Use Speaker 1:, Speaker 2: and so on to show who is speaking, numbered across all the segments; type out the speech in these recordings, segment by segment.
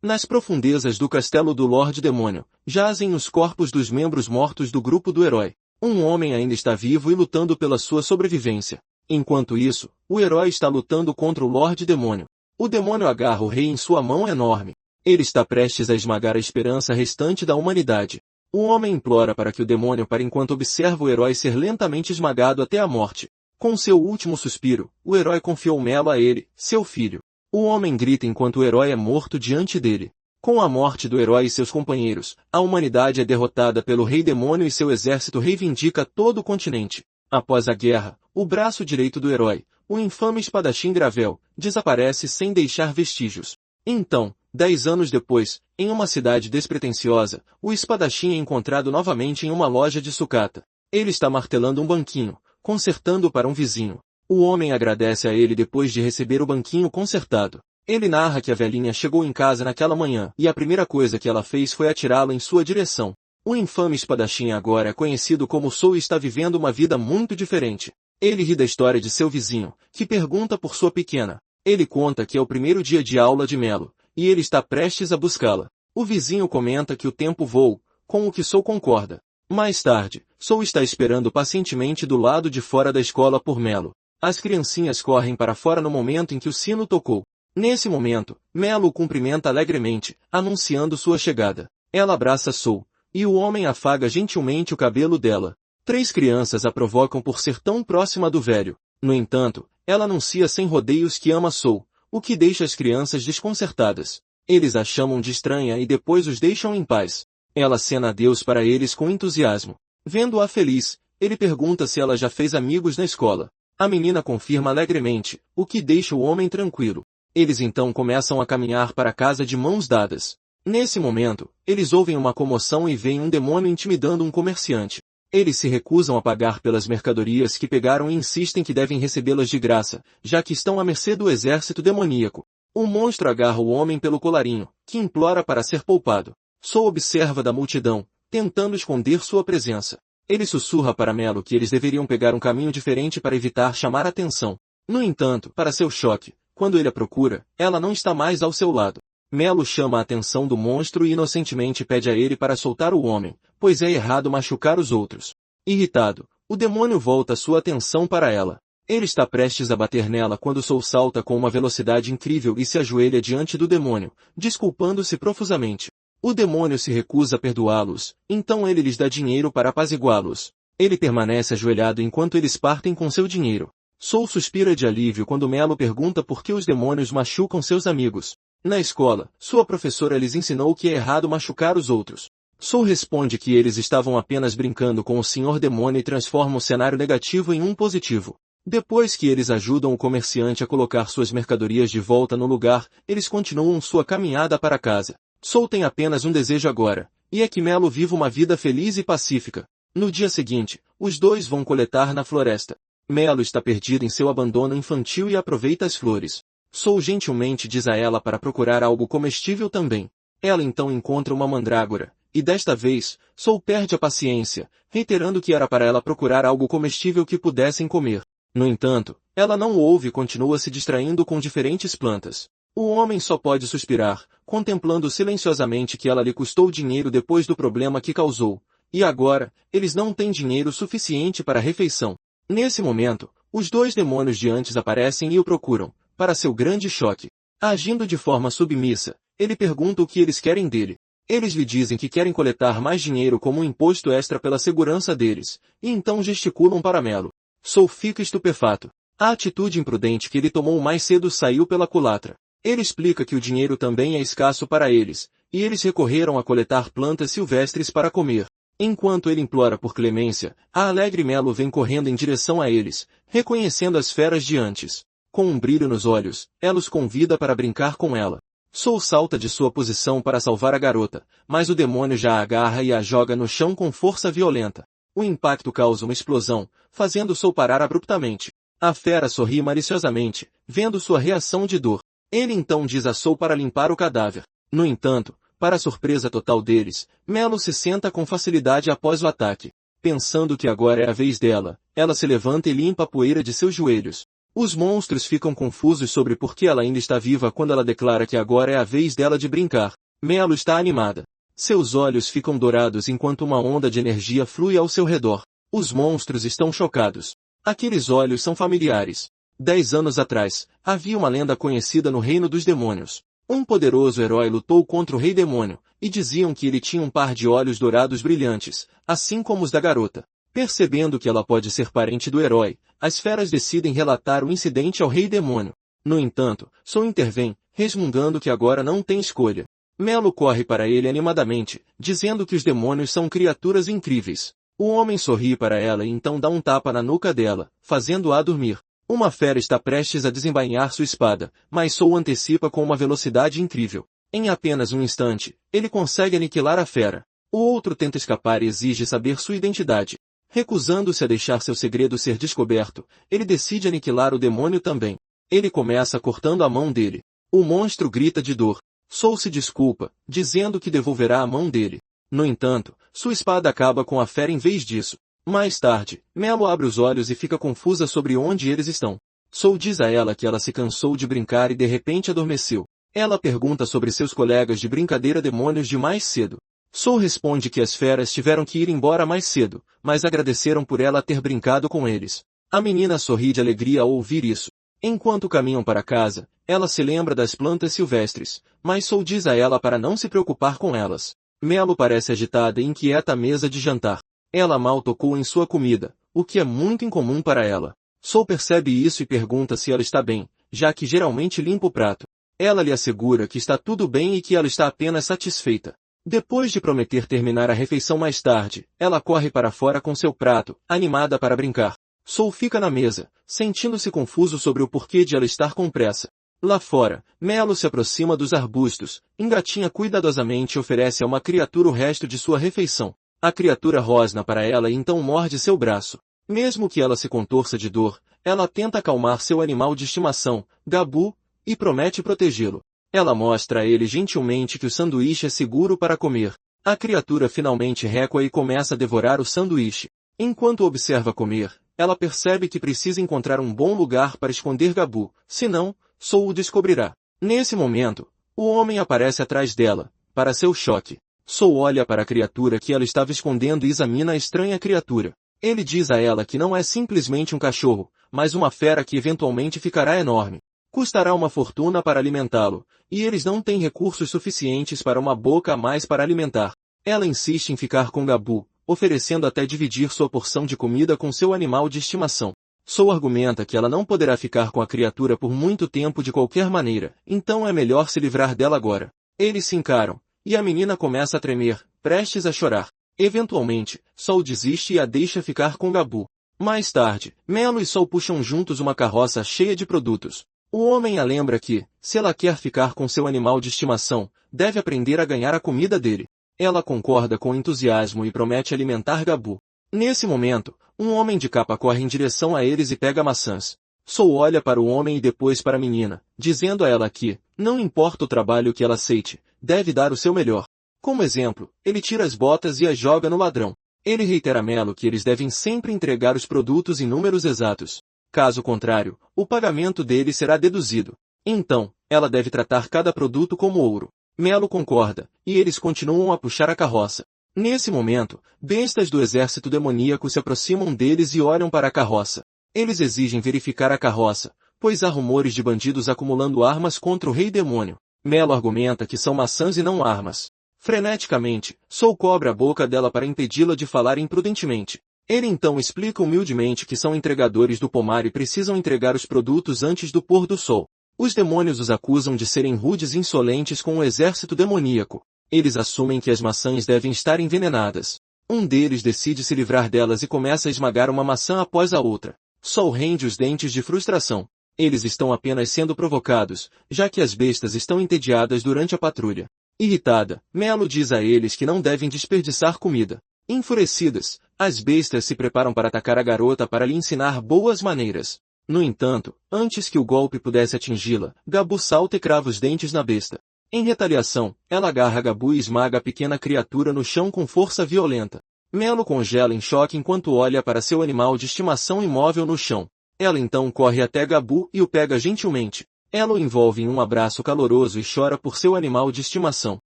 Speaker 1: Nas profundezas do castelo do Lorde Demônio, jazem os corpos dos membros mortos do grupo do herói. Um homem ainda está vivo e lutando pela sua sobrevivência. Enquanto isso, o herói está lutando contra o Lorde Demônio. O demônio agarra o rei em sua mão enorme. Ele está prestes a esmagar a esperança restante da humanidade. O homem implora para que o demônio pare enquanto observa o herói ser lentamente esmagado até a morte. Com seu último suspiro, o herói confiou Melo a ele, seu filho. O homem grita enquanto o herói é morto diante dele. Com a morte do herói e seus companheiros, a humanidade é derrotada pelo Rei Demônio e seu exército reivindica todo o continente. Após a guerra, o braço direito do herói, o infame espadachim Gravel, desaparece sem deixar vestígios. Então, 10 anos depois, em uma cidade despretensiosa, o espadachim é encontrado novamente em uma loja de sucata. Ele está martelando um banquinho, consertando para um vizinho. O homem agradece a ele depois de receber o banquinho consertado. Ele narra que a velhinha chegou em casa naquela manhã e a primeira coisa que ela fez foi atirá-lo em sua direção. O infame espadachim agora é conhecido como Soul e está vivendo uma vida muito diferente. Ele ri da história de seu vizinho, que pergunta por sua pequena. Ele conta que é o primeiro dia de aula de Melo, e ele está prestes a buscá-la. O vizinho comenta que o tempo voa, com o que Soul concorda. Mais tarde, Soul está esperando pacientemente do lado de fora da escola por Melo. As criancinhas correm para fora no momento em que o sino tocou. Nesse momento, Melo o cumprimenta alegremente, anunciando sua chegada. Ela abraça Soul, e o homem afaga gentilmente o cabelo dela. 3 crianças a provocam por ser tão próxima do velho. No entanto, ela anuncia sem rodeios que ama Soul, o que deixa as crianças desconcertadas. Eles a chamam de estranha e depois os deixam em paz. Ela acena adeus para eles com entusiasmo. Vendo-a feliz, ele pergunta se ela já fez amigos na escola. A menina confirma alegremente, o que deixa o homem tranquilo. Eles então começam a caminhar para casa de mãos dadas. Nesse momento, eles ouvem uma comoção e veem um demônio intimidando um comerciante. Eles se recusam a pagar pelas mercadorias que pegaram e insistem que devem recebê-las de graça, já que estão à mercê do exército demoníaco. O monstro agarra o homem pelo colarinho, que implora para ser poupado. Soul observa da multidão, tentando esconder sua presença. Ele sussurra para Melo que eles deveriam pegar um caminho diferente para evitar chamar a atenção. No entanto, para seu choque, quando ele a procura, ela não está mais ao seu lado. Melo chama a atenção do monstro e inocentemente pede a ele para soltar o homem, pois é errado machucar os outros. Irritado, o demônio volta sua atenção para ela. Ele está prestes a bater nela quando Soul salta com uma velocidade incrível e se ajoelha diante do demônio, desculpando-se profusamente. O demônio se recusa a perdoá-los, então ele lhes dá dinheiro para apaziguá-los. Ele permanece ajoelhado enquanto eles partem com seu dinheiro. Soul suspira de alívio quando Melo pergunta por que os demônios machucam seus amigos. Na escola, sua professora lhes ensinou que é errado machucar os outros. Soul responde que eles estavam apenas brincando com o Senhor Demônio e transforma o cenário negativo em um positivo. Depois que eles ajudam o comerciante a colocar suas mercadorias de volta no lugar, eles continuam sua caminhada para casa. Soul tem apenas um desejo agora, e é que Melo viva uma vida feliz e pacífica. No dia seguinte, os dois vão coletar na floresta. Melo está perdido em seu abandono infantil e aproveita as flores. Soul gentilmente diz a ela para procurar algo comestível também. Ela então encontra uma mandrágora, e desta vez, Soul perde a paciência, reiterando que era para ela procurar algo comestível que pudessem comer. No entanto, ela não o ouve e continua se distraindo com diferentes plantas. O homem só pode suspirar, contemplando silenciosamente que ela lhe custou dinheiro depois do problema que causou. E agora, eles não têm dinheiro suficiente para a refeição. Nesse momento, os 2 demônios de antes aparecem e o procuram, para seu grande choque. Agindo de forma submissa, ele pergunta o que eles querem dele. Eles lhe dizem que querem coletar mais dinheiro como um imposto extra pela segurança deles, e então gesticulam para Melo. Soul fica estupefato. A atitude imprudente que ele tomou mais cedo saiu pela culatra. Ele explica que o dinheiro também é escasso para eles, e eles recorreram a coletar plantas silvestres para comer. Enquanto ele implora por clemência, a alegre Melo vem correndo em direção a eles, reconhecendo as feras de antes. Com um brilho nos olhos, ela os convida para brincar com ela. Soul salta de sua posição para salvar a garota, mas o demônio já a agarra e a joga no chão com força violenta. O impacto causa uma explosão, fazendo Soul parar abruptamente. A fera sorri maliciosamente, vendo sua reação de dor. Ele então diz a Soul para limpar o cadáver. No entanto, para a surpresa total deles, Melo se senta com facilidade após o ataque. Pensando que agora é a vez dela, ela se levanta e limpa a poeira de seus joelhos. Os monstros ficam confusos sobre por que ela ainda está viva quando ela declara que agora é a vez dela de brincar. Melo está animada. Seus olhos ficam dourados enquanto uma onda de energia flui ao seu redor. Os monstros estão chocados. Aqueles olhos são familiares. 10 anos atrás, havia uma lenda conhecida no reino dos demônios. Um poderoso herói lutou contra o rei demônio, e diziam que ele tinha um par de olhos dourados brilhantes, assim como os da garota. Percebendo que ela pode ser parente do herói, as feras decidem relatar o incidente ao rei demônio. No entanto, Soul intervém, resmungando que agora não tem escolha. Melo corre para ele animadamente, dizendo que os demônios são criaturas incríveis. O homem sorri para ela e então dá um tapa na nuca dela, fazendo-a dormir. Uma fera está prestes a desembainhar sua espada, mas Soul antecipa com uma velocidade incrível. Em apenas um instante, ele consegue aniquilar a fera. O outro tenta escapar e exige saber sua identidade. Recusando-se a deixar seu segredo ser descoberto, ele decide aniquilar o demônio também. Ele começa cortando a mão dele. O monstro grita de dor. Soul se desculpa, dizendo que devolverá a mão dele. No entanto, sua espada acaba com a fera em vez disso. Mais tarde, Melo abre os olhos e fica confusa sobre onde eles estão. Soul diz a ela que ela se cansou de brincar e de repente adormeceu. Ela pergunta sobre seus colegas de brincadeira demônios de mais cedo. Soul responde que as feras tiveram que ir embora mais cedo, mas agradeceram por ela ter brincado com eles. A menina sorri de alegria ao ouvir isso. Enquanto caminham para casa, ela se lembra das plantas silvestres, mas Soul diz a ela para não se preocupar com elas. Melo parece agitada e inquieta à mesa de jantar. Ela mal tocou em sua comida, o que é muito incomum para ela. Soul percebe isso e pergunta se ela está bem, já que geralmente limpa o prato. Ela lhe assegura que está tudo bem e que ela está apenas satisfeita. Depois de prometer terminar a refeição mais tarde, ela corre para fora com seu prato, animada para brincar. Soul fica na mesa, sentindo-se confuso sobre o porquê de ela estar com pressa. Lá fora, Melo se aproxima dos arbustos, engatinha cuidadosamente e oferece a uma criatura o resto de sua refeição. A criatura rosna para ela e então morde seu braço. Mesmo que ela se contorça de dor, ela tenta acalmar seu animal de estimação, Gabu, e promete protegê-lo. Ela mostra a ele gentilmente que o sanduíche é seguro para comer. A criatura finalmente recua e começa a devorar o sanduíche. Enquanto observa comer, ela percebe que precisa encontrar um bom lugar para esconder Gabu, senão, Soul o descobrirá. Nesse momento, o homem aparece atrás dela, para seu choque. Soul olha para a criatura que ela estava escondendo e examina a estranha criatura. Ele diz a ela que não é simplesmente um cachorro, mas uma fera que eventualmente ficará enorme. Custará uma fortuna para alimentá-lo, e eles não têm recursos suficientes para uma boca a mais para alimentar. Ela insiste em ficar com Gabu, oferecendo até dividir sua porção de comida com seu animal de estimação. Soul argumenta que ela não poderá ficar com a criatura por muito tempo de qualquer maneira, então é melhor se livrar dela agora. Eles se encaram, e a menina começa a tremer, prestes a chorar. Eventualmente, Soul desiste e a deixa ficar com Gabu. Mais tarde, Melo e Soul puxam juntos uma carroça cheia de produtos. O homem a lembra que, se ela quer ficar com seu animal de estimação, deve aprender a ganhar a comida dele. Ela concorda com entusiasmo e promete alimentar Gabu. Nesse momento, um homem de capa corre em direção a eles e pega maçãs. Soul olha para o homem e depois para a menina, dizendo a ela que, não importa o trabalho que ela aceite, deve dar o seu melhor. Como exemplo, ele tira as botas e as joga no ladrão. Ele reitera a Melo que eles devem sempre entregar os produtos em números exatos. Caso contrário, o pagamento dele será deduzido. Então, ela deve tratar cada produto como ouro. Melo concorda, e eles continuam a puxar a carroça. Nesse momento, bestas do exército demoníaco se aproximam deles e olham para a carroça. Eles exigem verificar a carroça, pois há rumores de bandidos acumulando armas contra o rei demônio. Melo argumenta que são maçãs e não armas. Freneticamente, Soul cobre a boca dela para impedi-la de falar imprudentemente. Ele então explica humildemente que são entregadores do pomar e precisam entregar os produtos antes do pôr do sol. Os demônios os acusam de serem rudes e insolentes com o exército demoníaco. Eles assumem que as maçãs devem estar envenenadas. Um deles decide se livrar delas e começa a esmagar uma maçã após a outra. Soul rende os dentes de frustração. Eles estão apenas sendo provocados, já que as bestas estão entediadas durante a patrulha. Irritada, Melo diz a eles que não devem desperdiçar comida. Enfurecidas, as bestas se preparam para atacar a garota para lhe ensinar boas maneiras. No entanto, antes que o golpe pudesse atingi-la, Gabu salta e crava os dentes na besta. Em retaliação, ela agarra Gabu e esmaga a pequena criatura no chão com força violenta. Melo congela em choque enquanto olha para seu animal de estimação imóvel no chão. Ela então corre até Gabu e o pega gentilmente. Ela o envolve em um abraço caloroso e chora por seu animal de estimação.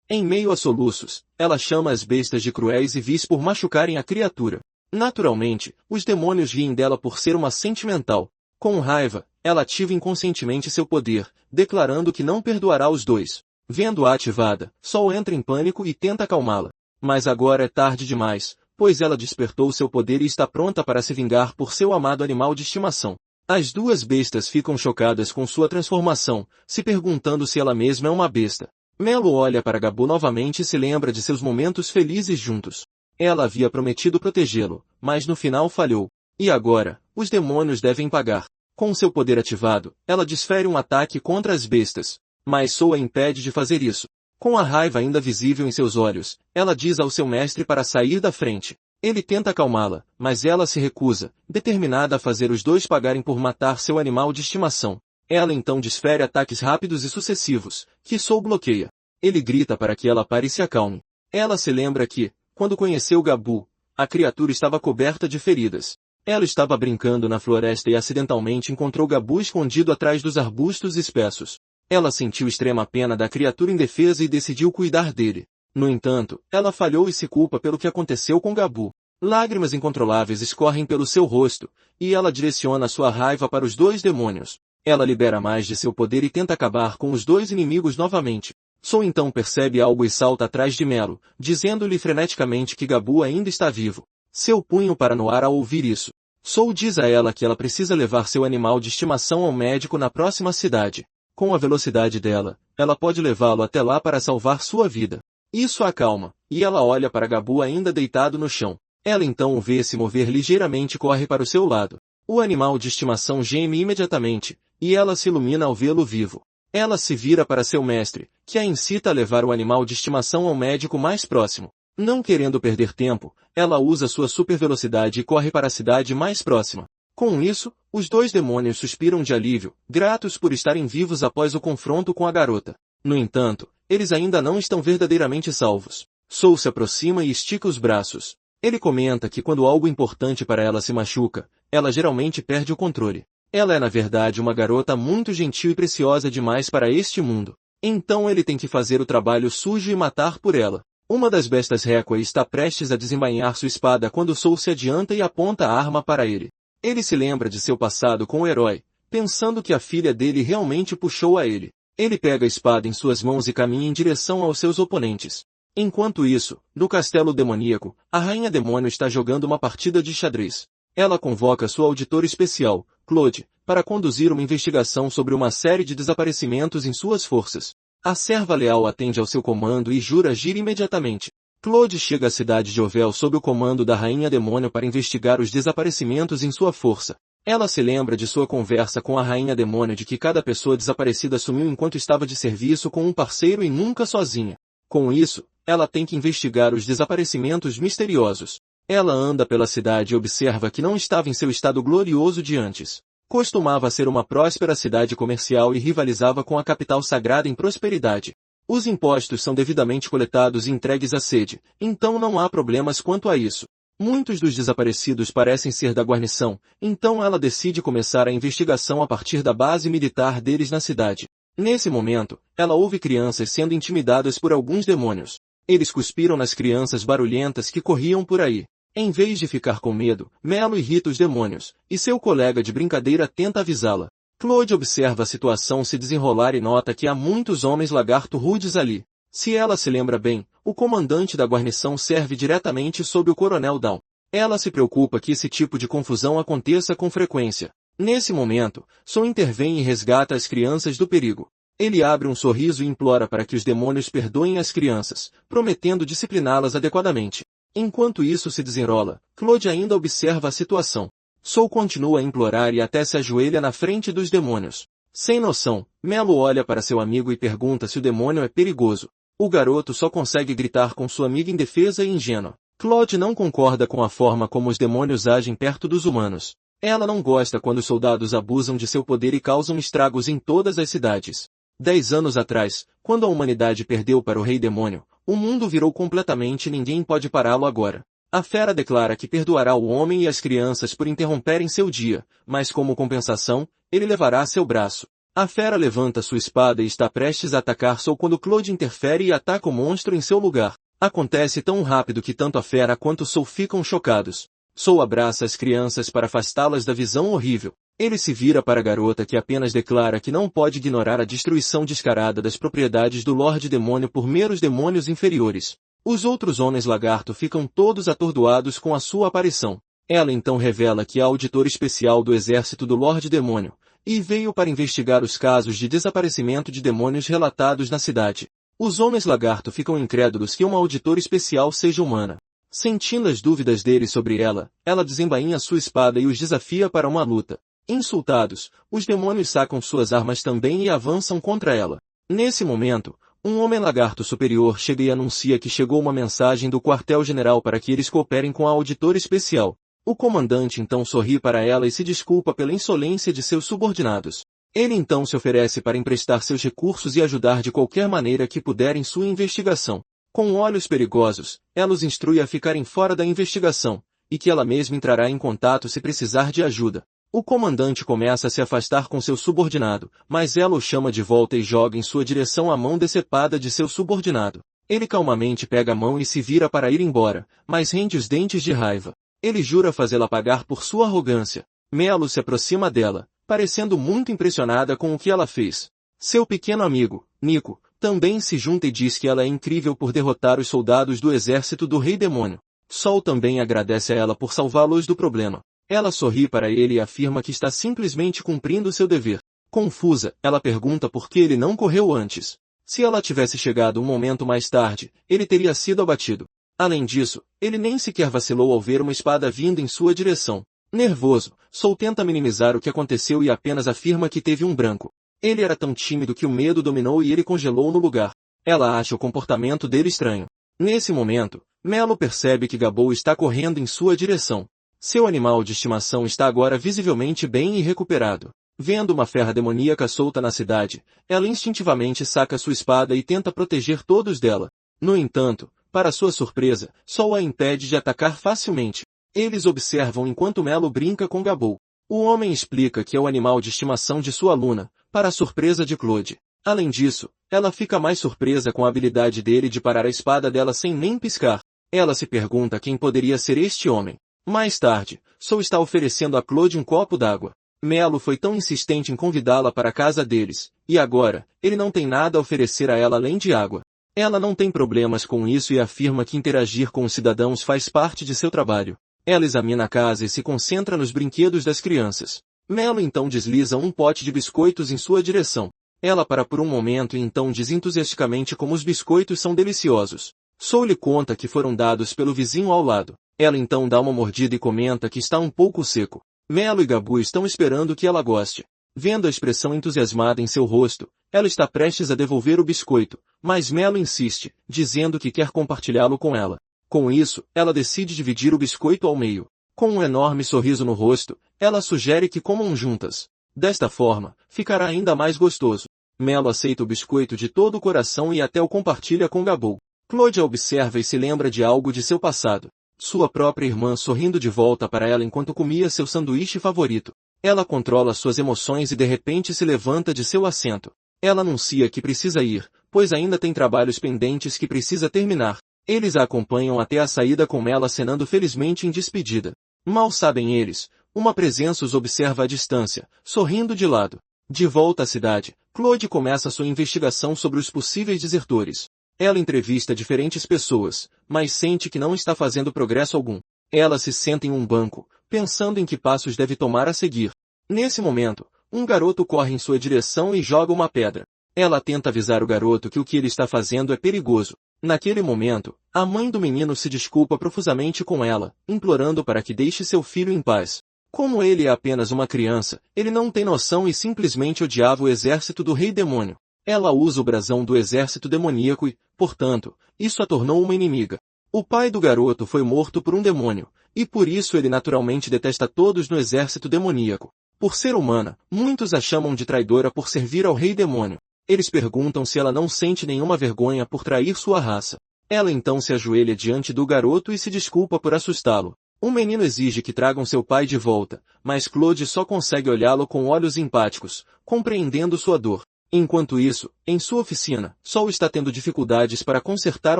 Speaker 1: Em meio a soluços, ela chama as bestas de cruéis e vis por machucarem a criatura. Naturalmente, os demônios riem dela por ser uma sentimental. Com raiva, ela ativa inconscientemente seu poder, declarando que não perdoará os dois. Vendo-a ativada, Sol entra em pânico e tenta acalmá-la. Mas agora é tarde demais, pois ela despertou seu poder e está pronta para se vingar por seu amado animal de estimação. As duas bestas ficam chocadas com sua transformação, se perguntando se ela mesma é uma besta. Melo olha para Gabu novamente e se lembra de seus momentos felizes juntos. Ela havia prometido protegê-lo, mas no final falhou. E agora, os demônios devem pagar. Com seu poder ativado, ela desfere um ataque contra as bestas. Mas Sol a impede de fazer isso. Com a raiva ainda visível em seus olhos, ela diz ao seu mestre para sair da frente. Ele tenta acalmá-la, mas ela se recusa, determinada a fazer os dois pagarem por matar seu animal de estimação. Ela então desfere ataques rápidos e sucessivos, que Sol bloqueia. Ele grita para que ela pare e se acalme. Ela se lembra que, quando conheceu Gabu, a criatura estava coberta de feridas. Ela estava brincando na floresta e acidentalmente encontrou Gabu escondido atrás dos arbustos espessos. Ela sentiu extrema pena da criatura indefesa e decidiu cuidar dele. No entanto, ela falhou e se culpa pelo que aconteceu com Gabu. Lágrimas incontroláveis escorrem pelo seu rosto, e ela direciona sua raiva para os dois demônios. Ela libera mais de seu poder e tenta acabar com os dois inimigos novamente. Sol então percebe algo e salta atrás de Melo, dizendo-lhe freneticamente que Gabu ainda está vivo. Seu punho para no ar ao ouvir isso. Sol diz a ela que ela precisa levar seu animal de estimação ao médico na próxima cidade. Com a velocidade dela, ela pode levá-lo até lá para salvar sua vida. Isso a acalma, e ela olha para Gabu ainda deitado no chão. Ela então o vê se mover ligeiramente e corre para o seu lado. O animal de estimação geme imediatamente, e ela se ilumina ao vê-lo vivo. Ela se vira para seu mestre, que a incita a levar o animal de estimação ao médico mais próximo. Não querendo perder tempo, ela usa sua supervelocidade e corre para a cidade mais próxima. Com isso, os dois demônios suspiram de alívio, gratos por estarem vivos após o confronto com a garota. No entanto, eles ainda não estão verdadeiramente salvos. Sol se aproxima e estica os braços. Ele comenta que quando algo importante para ela se machuca, ela geralmente perde o controle. Ela é na verdade uma garota muito gentil e preciosa demais para este mundo. Então ele tem que fazer o trabalho sujo e matar por ela. Uma das bestas Requiem está prestes a desembainhar sua espada quando Sol se adianta e aponta a arma para ele. Ele se lembra de seu passado com o herói, pensando que a filha dele realmente puxou a ele. Ele pega a espada em suas mãos e caminha em direção aos seus oponentes. Enquanto isso, no castelo demoníaco, a rainha demônio está jogando uma partida de xadrez. Ela convoca sua auditora especial, Claude, para conduzir uma investigação sobre uma série de desaparecimentos em suas forças. A serva leal atende ao seu comando e jura agir imediatamente. Claude chega à cidade de Ovel sob o comando da rainha demônio para investigar os desaparecimentos em sua força. Ela se lembra de sua conversa com a rainha demônio de que cada pessoa desaparecida sumiu enquanto estava de serviço com um parceiro e nunca sozinha. Com isso, ela tem que investigar os desaparecimentos misteriosos. Ela anda pela cidade e observa que não estava em seu estado glorioso de antes. Costumava ser uma próspera cidade comercial e rivalizava com a capital sagrada em prosperidade. Os impostos são devidamente coletados e entregues à sede, então não há problemas quanto a isso. Muitos dos desaparecidos parecem ser da guarnição, então ela decide começar a investigação a partir da base militar deles na cidade. Nesse momento, ela ouve crianças sendo intimidadas por alguns demônios. Eles cuspiram nas crianças barulhentas que corriam por aí. Em vez de ficar com medo, Melo irrita os demônios, e seu colega de brincadeira tenta avisá-la. Claude observa a situação se desenrolar e nota que há muitos homens lagarto rudes ali. Se ela se lembra bem, o comandante da guarnição serve diretamente sob o coronel Down. Ela se preocupa que esse tipo de confusão aconteça com frequência. Nesse momento, Sol intervém e resgata as crianças do perigo. Ele abre um sorriso e implora para que os demônios perdoem as crianças, prometendo discipliná-las adequadamente. Enquanto isso se desenrola, Claude ainda observa a situação. Sol continua a implorar e até se ajoelha na frente dos demônios. Sem noção, Melo olha para seu amigo e pergunta se o demônio é perigoso. O garoto só consegue gritar com sua amiga indefesa e ingênua. Claude não concorda com a forma como os demônios agem perto dos humanos. Ela não gosta quando os soldados abusam de seu poder e causam estragos em todas as cidades. 10 anos atrás, quando a humanidade perdeu para o Rei Demônio, o mundo virou completamente e ninguém pode pará-lo agora. A fera declara que perdoará o homem e as crianças por interromperem seu dia, mas como compensação, ele levará seu braço. A fera levanta sua espada e está prestes a atacar Soul quando Claude interfere e ataca o monstro em seu lugar. Acontece tão rápido que tanto a fera quanto Soul ficam chocados. Soul abraça as crianças para afastá-las da visão horrível. Ele se vira para a garota que apenas declara que não pode ignorar a destruição descarada das propriedades do Lorde Demônio por meros demônios inferiores. Os outros homens lagarto ficam todos atordoados com a sua aparição. Ela então revela que é auditor especial do exército do Lorde Demônio, e veio para investigar os casos de desaparecimento de demônios relatados na cidade. Os homens lagarto ficam incrédulos que uma auditor especial seja humana. Sentindo as dúvidas deles sobre ela, ela desembainha sua espada e os desafia para uma luta. Insultados, os demônios sacam suas armas também e avançam contra ela. Nesse momento, um homem lagarto superior chega e anuncia que chegou uma mensagem do quartel-general para que eles cooperem com a auditora especial. O comandante então sorri para ela e se desculpa pela insolência de seus subordinados. Ele então se oferece para emprestar seus recursos e ajudar de qualquer maneira que puder em sua investigação. Com olhos perigosos, ela os instrui a ficarem fora da investigação, e que ela mesma entrará em contato se precisar de ajuda. O comandante começa a se afastar com seu subordinado, mas ela o chama de volta e joga em sua direção a mão decepada de seu subordinado. Ele calmamente pega a mão e se vira para ir embora, mas rende os dentes de raiva. Ele jura fazê-la pagar por sua arrogância. Melo se aproxima dela, parecendo muito impressionada com o que ela fez. Seu pequeno amigo, Nico, também se junta e diz que ela é incrível por derrotar os soldados do exército do Rei Demônio. Sol também agradece a ela por salvá-los do problema. Ela sorri para ele e afirma que está simplesmente cumprindo seu dever. Confusa, ela pergunta por que ele não correu antes. Se ela tivesse chegado um momento mais tarde, ele teria sido abatido. Além disso, ele nem sequer vacilou ao ver uma espada vindo em sua direção. Nervoso, Sol tenta minimizar o que aconteceu e apenas afirma que teve um branco. Ele era tão tímido que o medo dominou e ele congelou no lugar. Ela acha o comportamento dele estranho. Nesse momento, Melo percebe que Gabou está correndo em sua direção. Seu animal de estimação está agora visivelmente bem e recuperado. Vendo uma ferra demoníaca solta na cidade, ela instintivamente saca sua espada e tenta proteger todos dela. No entanto, para sua surpresa, Sol a impede de atacar facilmente. Eles observam enquanto Melo brinca com Gabou. O homem explica que é o animal de estimação de sua aluna, para a surpresa de Claude. Além disso, ela fica mais surpresa com a habilidade dele de parar a espada dela sem nem piscar. Ela se pergunta quem poderia ser este homem. Mais tarde, Sol está oferecendo a Claude um copo d'água. Melo foi tão insistente em convidá-la para a casa deles, e agora, ele não tem nada a oferecer a ela além de água. Ela não tem problemas com isso e afirma que interagir com os cidadãos faz parte de seu trabalho. Ela examina a casa e se concentra nos brinquedos das crianças. Melo então desliza um pote de biscoitos em sua direção. Ela para por um momento e então diz entusiasticamente como os biscoitos são deliciosos. Sol lhe conta que foram dados pelo vizinho ao lado. Ela então dá uma mordida e comenta que está um pouco seco. Melo e Gabu estão esperando que ela goste. Vendo a expressão entusiasmada em seu rosto, ela está prestes a devolver o biscoito, mas Melo insiste, dizendo que quer compartilhá-lo com ela. Com isso, ela decide dividir o biscoito ao meio. Com um enorme sorriso no rosto, ela sugere que comam juntas. Desta forma, ficará ainda mais gostoso. Melo aceita o biscoito de todo o coração e até o compartilha com Gabou. Claude a observa e se lembra de algo de seu passado. Sua própria irmã sorrindo de volta para ela enquanto comia seu sanduíche favorito. Ela controla suas emoções e de repente se levanta de seu assento. Ela anuncia que precisa ir, pois ainda tem trabalhos pendentes que precisa terminar. Eles a acompanham até a saída com ela acenando felizmente em despedida. Mal sabem eles, uma presença os observa à distância, sorrindo de lado. De volta à cidade, Claude começa sua investigação sobre os possíveis desertores. Ela entrevista diferentes pessoas, mas sente que não está fazendo progresso algum. Ela se senta em um banco, pensando em que passos deve tomar a seguir. Nesse momento, um garoto corre em sua direção e joga uma pedra. Ela tenta avisar o garoto que o que ele está fazendo é perigoso. Naquele momento, a mãe do menino se desculpa profusamente com ela, implorando para que deixe seu filho em paz. Como ele é apenas uma criança, ele não tem noção e simplesmente odiava o exército do Rei Demônio. Ela usa o brasão do exército demoníaco e, portanto, isso a tornou uma inimiga. O pai do garoto foi morto por um demônio, e por isso ele naturalmente detesta todos no exército demoníaco. Por ser humana, muitos a chamam de traidora por servir ao Rei Demônio. Eles perguntam se ela não sente nenhuma vergonha por trair sua raça. Ela então se ajoelha diante do garoto e se desculpa por assustá-lo. O menino exige que tragam seu pai de volta, mas Claude só consegue olhá-lo com olhos empáticos, compreendendo sua dor. Enquanto isso, em sua oficina, Sol está tendo dificuldades para consertar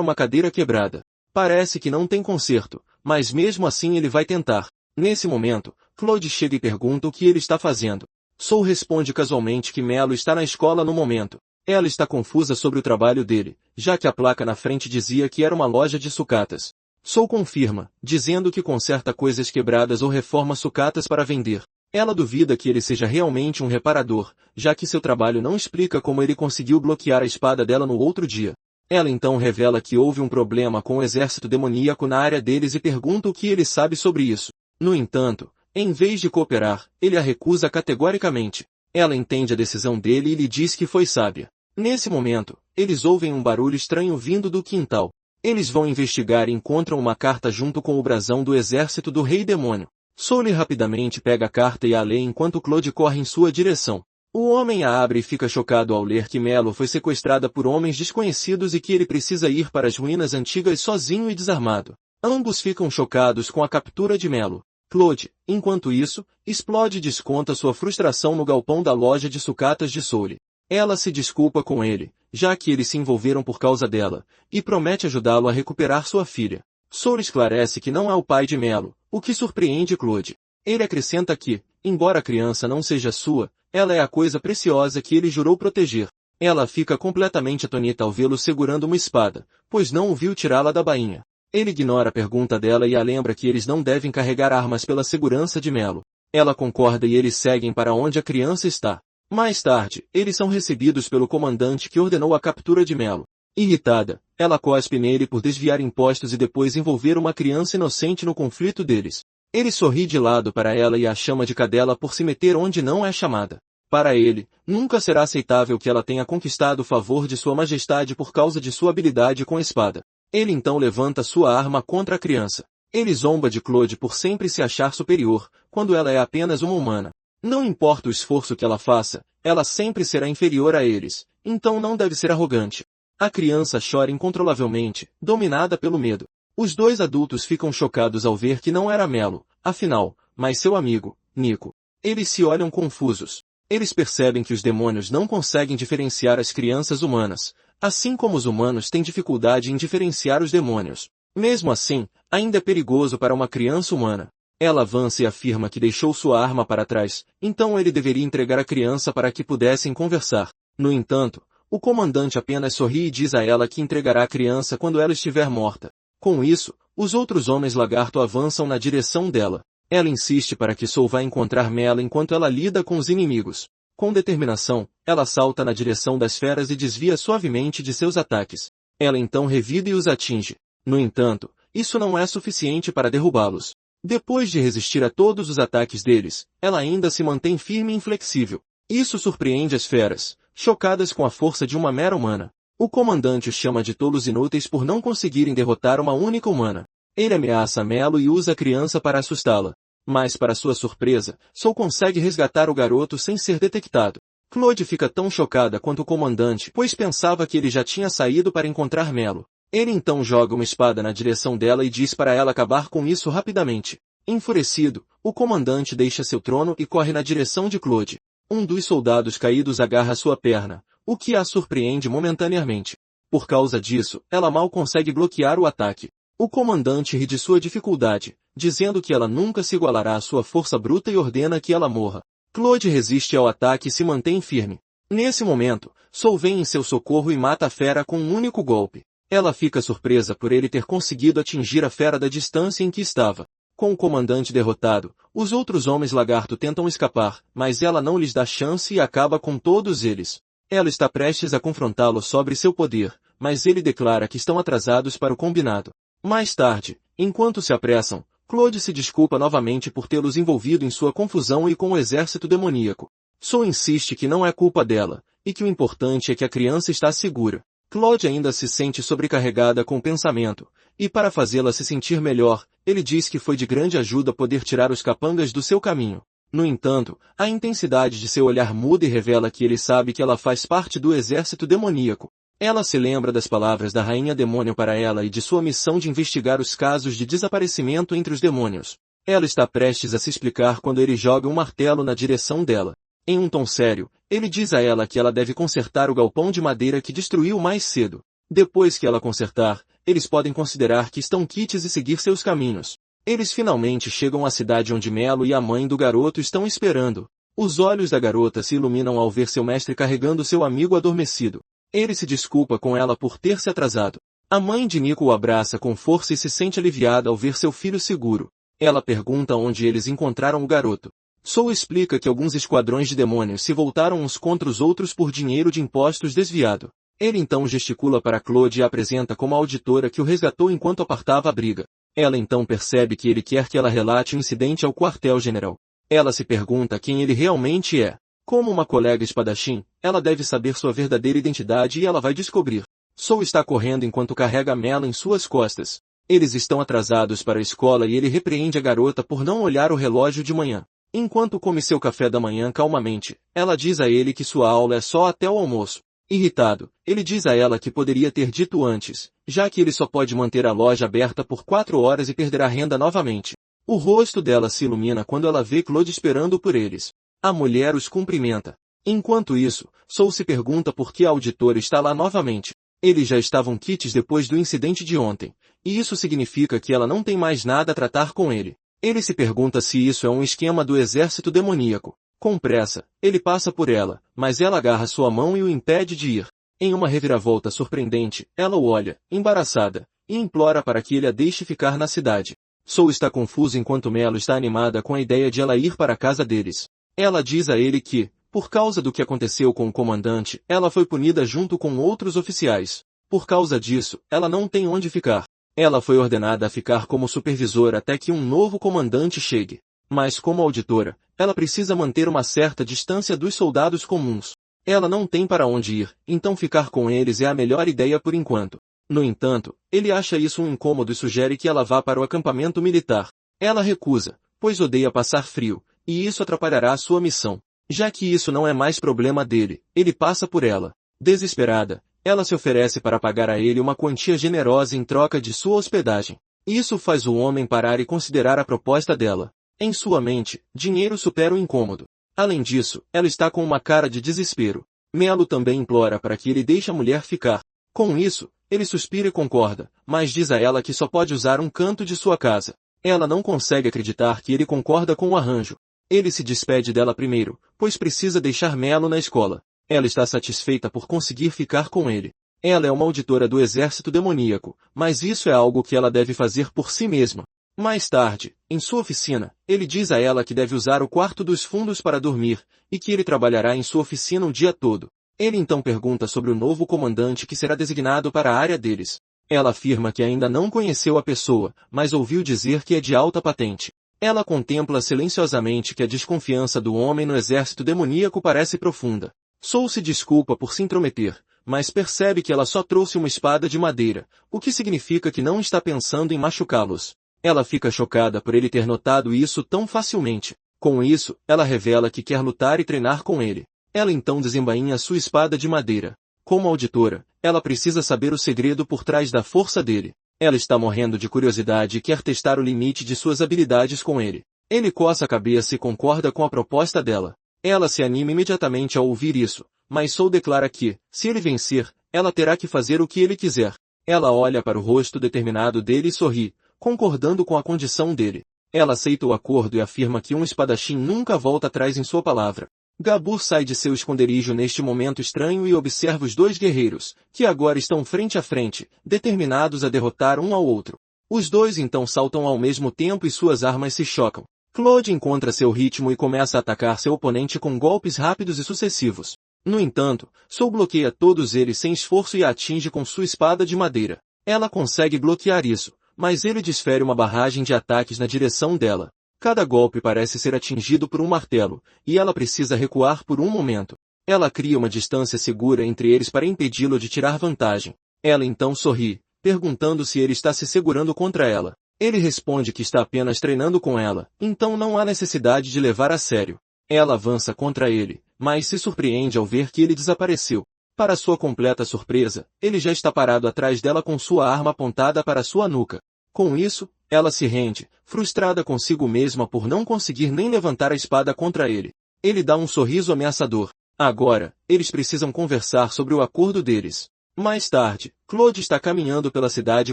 Speaker 1: uma cadeira quebrada. Parece que não tem conserto, mas mesmo assim ele vai tentar. Nesse momento, Claude chega e pergunta o que ele está fazendo. Sol responde casualmente que Melo está na escola no momento. Ela está confusa sobre o trabalho dele, já que a placa na frente dizia que era uma loja de sucatas. Sol confirma, dizendo que conserta coisas quebradas ou reforma sucatas para vender. Ela duvida que ele seja realmente um reparador, já que seu trabalho não explica como ele conseguiu bloquear a espada dela no outro dia. Ela então revela que houve um problema com o exército demoníaco na área deles e pergunta o que ele sabe sobre isso. No entanto, em vez de cooperar, ele a recusa categoricamente. Ela entende a decisão dele e lhe diz que foi sábia. Nesse momento, eles ouvem um barulho estranho vindo do quintal. Eles vão investigar e encontram uma carta junto com o brasão do exército do Rei Demônio. Sully rapidamente pega a carta e a lê enquanto Claude corre em sua direção. O homem a abre e fica chocado ao ler que Melo foi sequestrada por homens desconhecidos e que ele precisa ir para as ruínas antigas sozinho e desarmado. Ambos ficam chocados com a captura de Melo. Claude, enquanto isso, explode e desconta sua frustração no galpão da loja de sucatas de Sully. Ela se desculpa com ele, já que eles se envolveram por causa dela, e promete ajudá-lo a recuperar sua filha. Sully esclarece que não é o pai de Melo, o que surpreende Claude. Ele acrescenta que, embora a criança não seja sua, ela é a coisa preciosa que ele jurou proteger. Ela fica completamente atônita ao vê-lo segurando uma espada, pois não o viu tirá-la da bainha. Ele ignora a pergunta dela e a lembra que eles não devem carregar armas pela segurança de Melo. Ela concorda e eles seguem para onde a criança está. Mais tarde, eles são recebidos pelo comandante que ordenou a captura de Melo. Irritada, ela cospe nele por desviar impostos e depois envolver uma criança inocente no conflito deles. Ele sorri de lado para ela e a chama de cadela por se meter onde não é chamada. Para ele, nunca será aceitável que ela tenha conquistado o favor de sua majestade por causa de sua habilidade com a espada. Ele então levanta sua arma contra a criança. Ele zomba de Claude por sempre se achar superior, quando ela é apenas uma humana. Não importa o esforço que ela faça, ela sempre será inferior a eles, então não deve ser arrogante. A criança chora incontrolavelmente, dominada pelo medo. Os dois adultos ficam chocados ao ver que não era Melo, afinal, mas seu amigo, Nico. Eles se olham confusos. Eles percebem que os demônios não conseguem diferenciar as crianças humanas, assim como os humanos têm dificuldade em diferenciar os demônios. Mesmo assim, ainda é perigoso para uma criança humana. Ela avança e afirma que deixou sua arma para trás, então ele deveria entregar a criança para que pudessem conversar. No entanto, o comandante apenas sorri e diz a ela que entregará a criança quando ela estiver morta. Com isso, os outros homens lagarto avançam na direção dela. Ela insiste para que Sol vá encontrar Melo enquanto ela lida com os inimigos. Com determinação, ela salta na direção das feras e desvia suavemente de seus ataques. Ela então revida e os atinge. No entanto, isso não é suficiente para derrubá-los. Depois de resistir a todos os ataques deles, ela ainda se mantém firme e inflexível. Isso surpreende as feras, chocadas com a força de uma mera humana. O comandante os chama de tolos inúteis por não conseguirem derrotar uma única humana. Ele ameaça Melo e usa a criança para assustá-la. Mas para sua surpresa, Sol consegue resgatar o garoto sem ser detectado. Claude fica tão chocada quanto o comandante, pois pensava que ele já tinha saído para encontrar Melo. Ele então joga uma espada na direção dela e diz para ela acabar com isso rapidamente. Enfurecido, o comandante deixa seu trono e corre na direção de Claude. Um dos soldados caídos agarra sua perna, o que a surpreende momentaneamente. Por causa disso, ela mal consegue bloquear o ataque. O comandante ri de sua dificuldade, dizendo que ela nunca se igualará à sua força bruta e ordena que ela morra. Claude resiste ao ataque e se mantém firme. Nesse momento, Sol vem em seu socorro e mata a fera com um único golpe. Ela fica surpresa por ele ter conseguido atingir a fera da distância em que estava. Com o comandante derrotado, os outros homens lagarto tentam escapar, mas ela não lhes dá chance e acaba com todos eles. Ela está prestes a confrontá-lo sobre seu poder, mas ele declara que estão atrasados para o combinado. Mais tarde, enquanto se apressam, Claude se desculpa novamente por tê-los envolvido em sua confusão e com o exército demoníaco. Sol insiste que não é culpa dela, e que o importante é que a criança está segura. Claude ainda se sente sobrecarregada com o pensamento, e para fazê-la se sentir melhor, ele diz que foi de grande ajuda poder tirar os capangas do seu caminho. No entanto, a intensidade de seu olhar muda e revela que ele sabe que ela faz parte do exército demoníaco. Ela se lembra das palavras da Rainha Demônio para ela e de sua missão de investigar os casos de desaparecimento entre os demônios. Ela está prestes a se explicar quando ele joga um martelo na direção dela. Em um tom sério, ele diz a ela que ela deve consertar o galpão de madeira que destruiu mais cedo. Depois que ela consertar, eles podem considerar que estão quites e seguir seus caminhos. Eles finalmente chegam à cidade onde Melo e a mãe do garoto estão esperando. Os olhos da garota se iluminam ao ver seu mestre carregando seu amigo adormecido. Ele se desculpa com ela por ter se atrasado. A mãe de Nico o abraça com força e se sente aliviada ao ver seu filho seguro. Ela pergunta onde eles encontraram o garoto. Soul explica que alguns esquadrões de demônios se voltaram uns contra os outros por dinheiro de impostos desviado. Ele então gesticula para Claude e a apresenta como a auditora que o resgatou enquanto apartava a briga. Ela então percebe que ele quer que ela relate o incidente ao quartel-general. Ela se pergunta quem ele realmente é. Como uma colega espadachim, ela deve saber sua verdadeira identidade e ela vai descobrir. Soul está correndo enquanto carrega Melo em suas costas. Eles estão atrasados para a escola e ele repreende a garota por não olhar o relógio de manhã. Enquanto come seu café da manhã calmamente, ela diz a ele que sua aula é só até o almoço. Irritado, ele diz a ela que poderia ter dito antes, já que ele só pode manter a loja aberta por 4 horas e perderá renda novamente. O rosto dela se ilumina quando ela vê Claude esperando por eles. A mulher os cumprimenta. Enquanto isso, Soul se pergunta por que a auditora está lá novamente. Eles já estavam quites depois do incidente de ontem, e isso significa que ela não tem mais nada a tratar com ele. Ele se pergunta se isso é um esquema do exército demoníaco. Com pressa, ele passa por ela, mas ela agarra sua mão e o impede de ir. Em uma reviravolta surpreendente, ela o olha, embaraçada, e implora para que ele a deixe ficar na cidade. Soul está confuso enquanto Melo está animada com a ideia de ela ir para a casa deles. Ela diz a ele que, por causa do que aconteceu com o comandante, ela foi punida junto com outros oficiais. Por causa disso, ela não tem onde ficar. Ela foi ordenada a ficar como supervisora até que um novo comandante chegue. Mas como auditora, ela precisa manter uma certa distância dos soldados comuns. Ela não tem para onde ir, então ficar com eles é a melhor ideia por enquanto. No entanto, ele acha isso um incômodo e sugere que ela vá para o acampamento militar. Ela recusa, pois odeia passar frio, e isso atrapalhará a sua missão. Já que isso não é mais problema dele, ele passa por ela. Desesperada, ela se oferece para pagar a ele uma quantia generosa em troca de sua hospedagem. Isso faz o homem parar e considerar a proposta dela. Em sua mente, dinheiro supera o incômodo. Além disso, ela está com uma cara de desespero. Melo também implora para que ele deixe a mulher ficar. Com isso, ele suspira e concorda, mas diz a ela que só pode usar um canto de sua casa. Ela não consegue acreditar que ele concorda com o arranjo. Ele se despede dela primeiro, pois precisa deixar Melo na escola. Ela está satisfeita por conseguir ficar com ele. Ela é uma auditora do exército demoníaco, mas isso é algo que ela deve fazer por si mesma. Mais tarde, em sua oficina, ele diz a ela que deve usar o quarto dos fundos para dormir, e que ele trabalhará em sua oficina o dia todo. Ele então pergunta sobre o novo comandante que será designado para a área deles. Ela afirma que ainda não conheceu a pessoa, mas ouviu dizer que é de alta patente. Ela contempla silenciosamente que a desconfiança do homem no exército demoníaco parece profunda. Soul se desculpa por se intrometer, mas percebe que ela só trouxe uma espada de madeira, o que significa que não está pensando em machucá-los. Ela fica chocada por ele ter notado isso tão facilmente. Com isso, ela revela que quer lutar e treinar com ele. Ela então desembainha sua espada de madeira. Como auditora, ela precisa saber o segredo por trás da força dele. Ela está morrendo de curiosidade e quer testar o limite de suas habilidades com ele. Ele coça a cabeça e concorda com a proposta dela. Ela se anima imediatamente ao ouvir isso, mas Soul declara que, se ele vencer, ela terá que fazer o que ele quiser. Ela olha para o rosto determinado dele e sorri, concordando com a condição dele. Ela aceita o acordo e afirma que um espadachim nunca volta atrás em sua palavra. Gabur sai de seu esconderijo neste momento estranho e observa os dois guerreiros, que agora estão frente a frente, determinados a derrotar um ao outro. Os dois então saltam ao mesmo tempo e suas armas se chocam. Claude encontra seu ritmo e começa a atacar seu oponente com golpes rápidos e sucessivos. No entanto, Soul bloqueia todos eles sem esforço e a atinge com sua espada de madeira. Ela consegue bloquear isso, mas ele desfere uma barragem de ataques na direção dela. Cada golpe parece ser atingido por um martelo, e ela precisa recuar por um momento. Ela cria uma distância segura entre eles para impedi-lo de tirar vantagem. Ela então sorri, perguntando se ele está se segurando contra ela. Ele responde que está apenas treinando com ela, então não há necessidade de levar a sério. Ela avança contra ele, mas se surpreende ao ver que ele desapareceu. Para sua completa surpresa, ele já está parado atrás dela com sua arma apontada para sua nuca. Com isso, ela se rende, frustrada consigo mesma por não conseguir nem levantar a espada contra ele. Ele dá um sorriso ameaçador. Agora, eles precisam conversar sobre o acordo deles. Mais tarde, Claude está caminhando pela cidade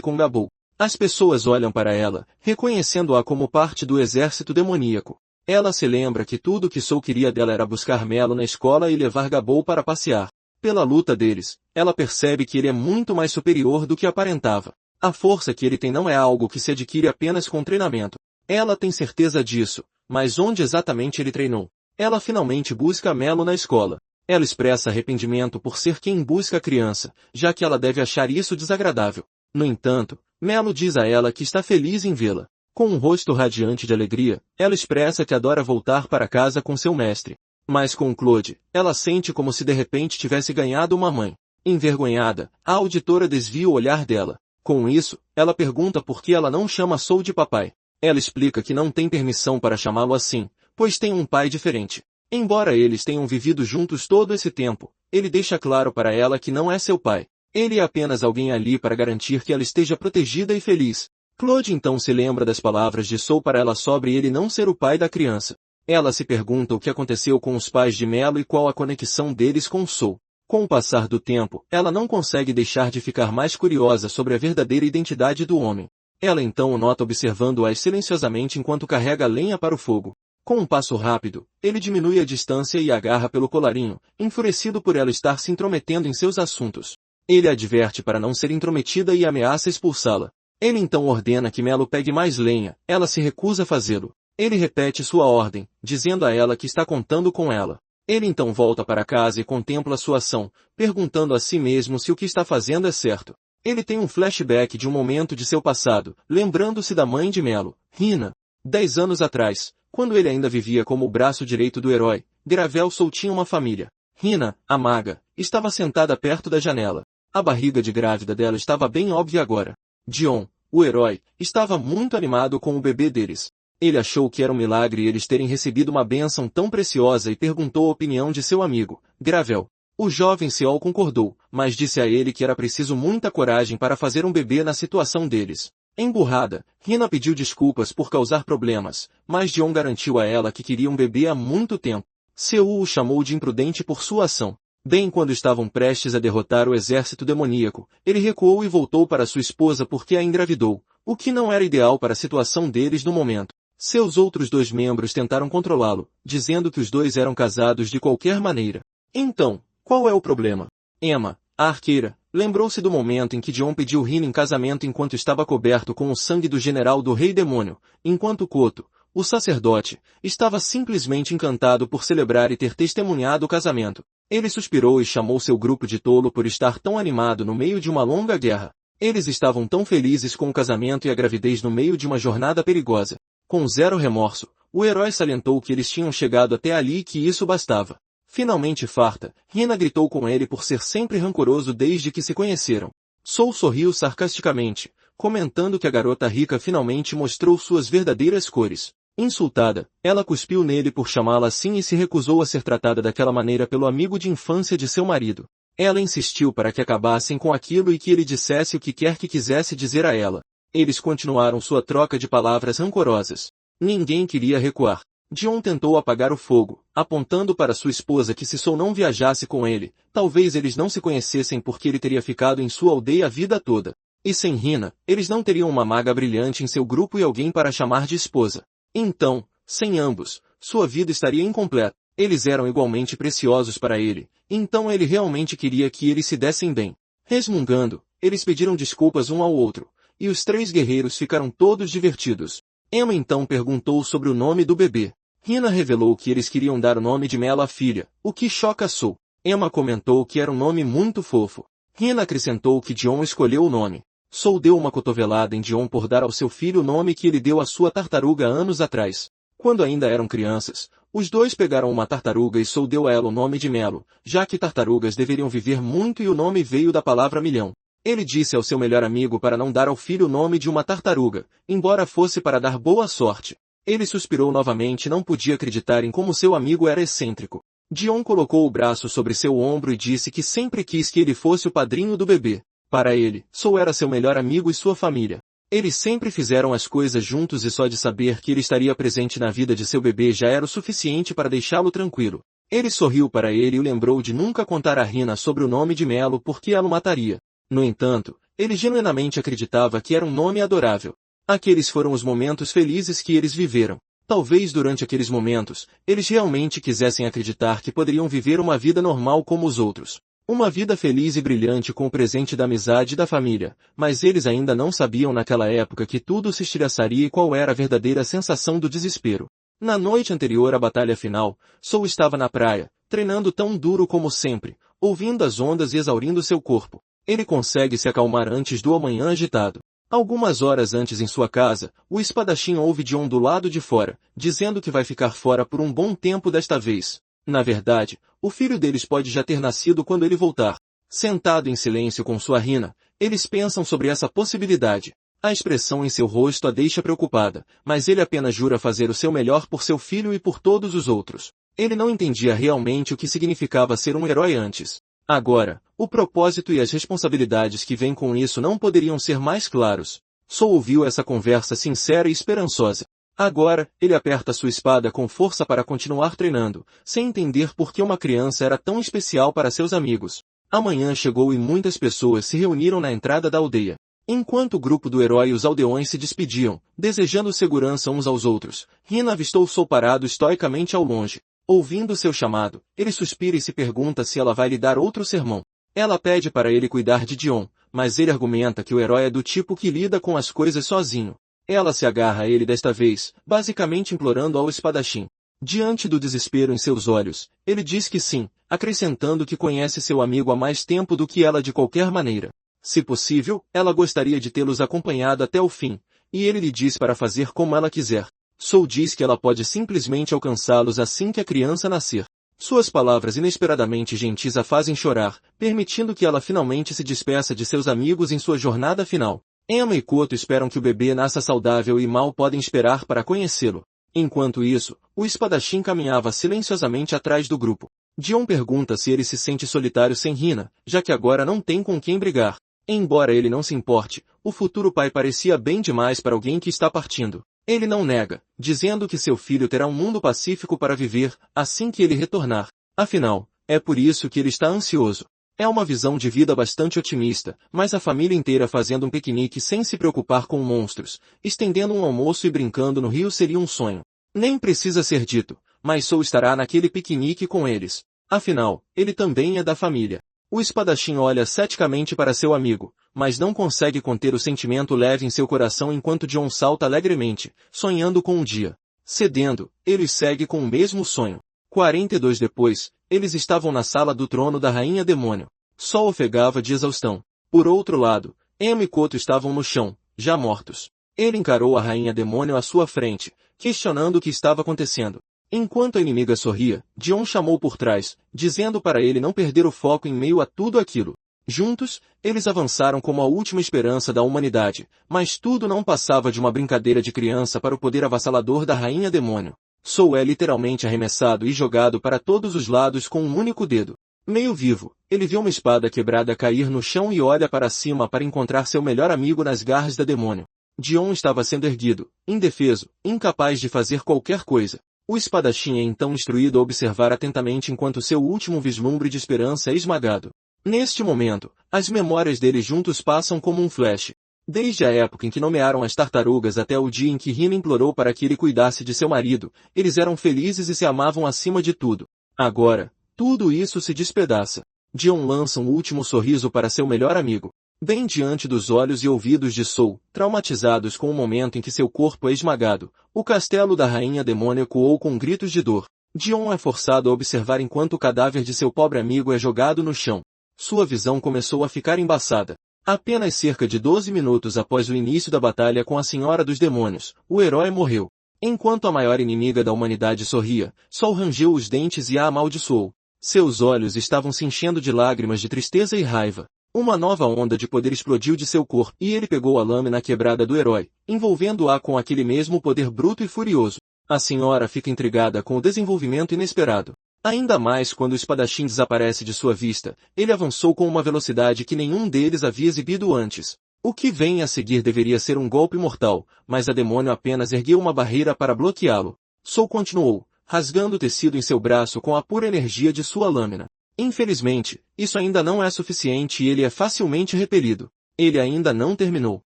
Speaker 1: com Gabou. As pessoas olham para ela, reconhecendo-a como parte do exército demoníaco. Ela se lembra que tudo que Soul queria dela era buscar Melo na escola e levar Gabou para passear. Pela luta deles, ela percebe que ele é muito mais superior do que aparentava. A força que ele tem não é algo que se adquire apenas com treinamento. Ela tem certeza disso, mas onde exatamente ele treinou? Ela finalmente busca Melo na escola. Ela expressa arrependimento por ser quem busca a criança, já que ela deve achar isso desagradável. No entanto, Melo diz a ela que está feliz em vê-la. Com um rosto radiante de alegria, ela expressa que adora voltar para casa com seu mestre. Mas com Claude, ela sente como se de repente tivesse ganhado uma mãe. Envergonhada, a auditora desvia o olhar dela. Com isso, ela pergunta por que ela não chama Soul de papai. Ela explica que não tem permissão para chamá-lo assim, pois tem um pai diferente. Embora eles tenham vivido juntos todo esse tempo, ele deixa claro para ela que não é seu pai. Ele é apenas alguém ali para garantir que ela esteja protegida e feliz. Claude então se lembra das palavras de Soul para ela sobre ele não ser o pai da criança. Ela se pergunta o que aconteceu com os pais de Melo e qual a conexão deles com Soul. Com o passar do tempo, ela não consegue deixar de ficar mais curiosa sobre a verdadeira identidade do homem. Ela então o nota observando-as silenciosamente enquanto carrega lenha para o fogo. Com um passo rápido, ele diminui a distância e a agarra pelo colarinho, enfurecido por ela estar se intrometendo em seus assuntos. Ele a adverte para não ser intrometida e ameaça expulsá-la. Ele então ordena que Melo pegue mais lenha, ela se recusa a fazê-lo. Ele repete sua ordem, dizendo a ela que está contando com ela. Ele então volta para casa e contempla sua ação, perguntando a si mesmo se o que está fazendo é certo. Ele tem um flashback de um momento de seu passado, lembrando-se da mãe de Melo, Rina. 10 anos atrás, quando ele ainda vivia como o braço direito do herói, Gravel Soul tinha uma família. Rina, a maga, estava sentada perto da janela. A barriga de grávida dela estava bem óbvia agora. Dion, o herói, estava muito animado com o bebê deles. Ele achou que era um milagre eles terem recebido uma bênção tão preciosa e perguntou a opinião de seu amigo, Gravel. O jovem Seol concordou, mas disse a ele que era preciso muita coragem para fazer um bebê na situação deles. Emburrada, Rina pediu desculpas por causar problemas, mas Dion garantiu a ela que queria um bebê há muito tempo. Seul o chamou de imprudente por sua ação. Bem quando estavam prestes a derrotar o exército demoníaco, ele recuou e voltou para sua esposa porque a engravidou, o que não era ideal para a situação deles no momento. Seus outros 2 membros tentaram controlá-lo, dizendo que os dois eram casados de qualquer maneira. Então, qual é o problema? Emma, a arqueira, lembrou-se do momento em que Dion pediu Rina em casamento enquanto estava coberto com o sangue do general do rei demônio, enquanto Koto, o sacerdote, estava simplesmente encantado por celebrar e ter testemunhado o casamento. Ele suspirou e chamou seu grupo de tolo por estar tão animado no meio de uma longa guerra. Eles estavam tão felizes com o casamento e a gravidez no meio de uma jornada perigosa. Com zero remorso, o herói salientou que eles tinham chegado até ali e que isso bastava. Finalmente farta, Rina gritou com ele por ser sempre rancoroso desde que se conheceram. Soul sorriu sarcasticamente, comentando que a garota rica finalmente mostrou suas verdadeiras cores. Insultada, ela cuspiu nele por chamá-la assim e se recusou a ser tratada daquela maneira pelo amigo de infância de seu marido. Ela insistiu para que acabassem com aquilo e que ele dissesse o que quer que quisesse dizer a ela. Eles continuaram sua troca de palavras rancorosas. Ninguém queria recuar. Dion tentou apagar o fogo, apontando para sua esposa que se Soul não viajasse com ele, talvez eles não se conhecessem porque ele teria ficado em sua aldeia a vida toda. E sem Rina, eles não teriam uma maga brilhante em seu grupo e alguém para chamar de esposa. Então, sem ambos, sua vida estaria incompleta. Eles eram igualmente preciosos para ele, então ele realmente queria que eles se dessem bem. Resmungando, eles pediram desculpas um ao outro, e os 3 guerreiros ficaram todos divertidos. Emma então perguntou sobre o nome do bebê. Rina revelou que eles queriam dar o nome de Melo à filha, o que choca Soul. Emma comentou que era um nome muito fofo. Rina acrescentou que Dion escolheu o nome. Soul deu uma cotovelada em Dion por dar ao seu filho o nome que ele deu à sua tartaruga anos atrás. Quando ainda eram crianças, os dois pegaram uma tartaruga e Soul deu a ela o nome de Melo, já que tartarugas deveriam viver muito e o nome veio da palavra milhão. Ele disse ao seu melhor amigo para não dar ao filho o nome de uma tartaruga, embora fosse para dar boa sorte. Ele suspirou novamente e não podia acreditar em como seu amigo era excêntrico. Dion colocou o braço sobre seu ombro e disse que sempre quis que ele fosse o padrinho do bebê. Para ele, Soul era seu melhor amigo e sua família. Eles sempre fizeram as coisas juntos e só de saber que ele estaria presente na vida de seu bebê já era o suficiente para deixá-lo tranquilo. Ele sorriu para ele e o lembrou de nunca contar a Rina sobre o nome de Melo porque ela o mataria. No entanto, ele genuinamente acreditava que era um nome adorável. Aqueles foram os momentos felizes que eles viveram. Talvez durante aqueles momentos, eles realmente quisessem acreditar que poderiam viver uma vida normal como os outros. Uma vida feliz e brilhante com o presente da amizade e da família, mas eles ainda não sabiam naquela época que tudo se estilhaçaria e qual era a verdadeira sensação do desespero. Na noite anterior à batalha final, Soul estava na praia, treinando tão duro como sempre, ouvindo as ondas e exaurindo seu corpo. Ele consegue se acalmar antes do amanhã agitado. Algumas horas antes em sua casa, o espadachim ouve Dion do lado de fora, dizendo que vai ficar fora por um bom tempo desta vez. Na verdade, o filho deles pode já ter nascido quando ele voltar. Sentado em silêncio com sua Rina, eles pensam sobre essa possibilidade. A expressão em seu rosto a deixa preocupada, mas ele apenas jura fazer o seu melhor por seu filho e por todos os outros. Ele não entendia realmente o que significava ser um herói antes. Agora, o propósito e as responsabilidades que vêm com isso não poderiam ser mais claros. Soul ouviu essa conversa sincera e esperançosa. Agora, ele aperta sua espada com força para continuar treinando, sem entender por que uma criança era tão especial para seus amigos. Amanhã chegou e muitas pessoas se reuniram na entrada da aldeia. Enquanto o grupo do herói e os aldeões se despediam, desejando segurança uns aos outros, Rina avistou Soul parado estoicamente ao longe. Ouvindo seu chamado, ele suspira e se pergunta se ela vai lhe dar outro sermão. Ela pede para ele cuidar de Dion, mas ele argumenta que o herói é do tipo que lida com as coisas sozinho. Ela se agarra a ele desta vez, basicamente implorando ao espadachim. Diante do desespero em seus olhos, ele diz que sim, acrescentando que conhece seu amigo há mais tempo do que ela de qualquer maneira. Se possível, ela gostaria de tê-los acompanhado até o fim, e ele lhe diz para fazer como ela quiser. Soul diz que ela pode simplesmente alcançá-los assim que a criança nascer. Suas palavras inesperadamente gentis a fazem chorar, permitindo que ela finalmente se despeça de seus amigos em sua jornada final. Emma e Koto esperam que o bebê nasça saudável e mal podem esperar para conhecê-lo. Enquanto isso, o espadachim caminhava silenciosamente atrás do grupo. Dion pergunta se ele se sente solitário sem Rina, já que agora não tem com quem brigar. Embora ele não se importe, o futuro pai parecia bem demais para alguém que está partindo. Ele não nega, dizendo que seu filho terá um mundo pacífico para viver, assim que ele retornar. Afinal, é por isso que ele está ansioso. É uma visão de vida bastante otimista, mas a família inteira fazendo um piquenique sem se preocupar com monstros, estendendo um almoço e brincando no rio seria um sonho. Nem precisa ser dito, mas Soul estará naquele piquenique com eles. Afinal, ele também é da família. O espadachim olha ceticamente para seu amigo, mas não consegue conter o sentimento leve em seu coração enquanto Dion salta alegremente, sonhando com um dia. Cedendo, ele segue com o mesmo sonho. 42 depois, eles estavam na sala do trono da Rainha Demônio. Sol ofegava de exaustão. Por outro lado, Emma e Koto estavam no chão, já mortos. Ele encarou a Rainha Demônio à sua frente, questionando o que estava acontecendo. Enquanto a inimiga sorria, Dion chamou por trás, dizendo para ele não perder o foco em meio a tudo aquilo. Juntos, eles avançaram como a última esperança da humanidade, mas tudo não passava de uma brincadeira de criança para o poder avassalador da Rainha Demônio. Soul é literalmente arremessado e jogado para todos os lados com um único dedo. Meio vivo, ele vê uma espada quebrada cair no chão e olha para cima para encontrar seu melhor amigo nas garras da Demônio. Dion estava sendo erguido, indefeso, incapaz de fazer qualquer coisa. O espadachim é então instruído a observar atentamente enquanto seu último vislumbre de esperança é esmagado. Neste momento, as memórias deles juntos passam como um flash. Desde a época em que nomearam as tartarugas até o dia em que Rina implorou para que ele cuidasse de seu marido, eles eram felizes e se amavam acima de tudo. Agora, tudo isso se despedaça. Dion lança um último sorriso para seu melhor amigo. Bem diante dos olhos e ouvidos de Soul, traumatizados com o momento em que seu corpo é esmagado, o castelo da Rainha Demônio ecoou com gritos de dor. Dion é forçado a observar enquanto o cadáver de seu pobre amigo é jogado no chão. Sua visão começou a ficar embaçada. Apenas cerca de 12 minutos após o início da batalha com a Senhora dos Demônios, o herói morreu. Enquanto a maior inimiga da humanidade sorria, Sol rangeu os dentes e a amaldiçoou. Seus olhos estavam se enchendo de lágrimas de tristeza e raiva. Uma nova onda de poder explodiu de seu corpo e ele pegou a lâmina quebrada do herói, envolvendo-a com aquele mesmo poder bruto e furioso. A senhora fica intrigada com o desenvolvimento inesperado. Ainda mais quando o espadachim desaparece de sua vista, ele avançou com uma velocidade que nenhum deles havia exibido antes. O que vem a seguir deveria ser um golpe mortal, mas a demônio apenas ergueu uma barreira para bloqueá-lo. Soul continuou, rasgando o tecido em seu braço com a pura energia de sua lâmina. Infelizmente, isso ainda não é suficiente e ele é facilmente repelido. Ele ainda não terminou.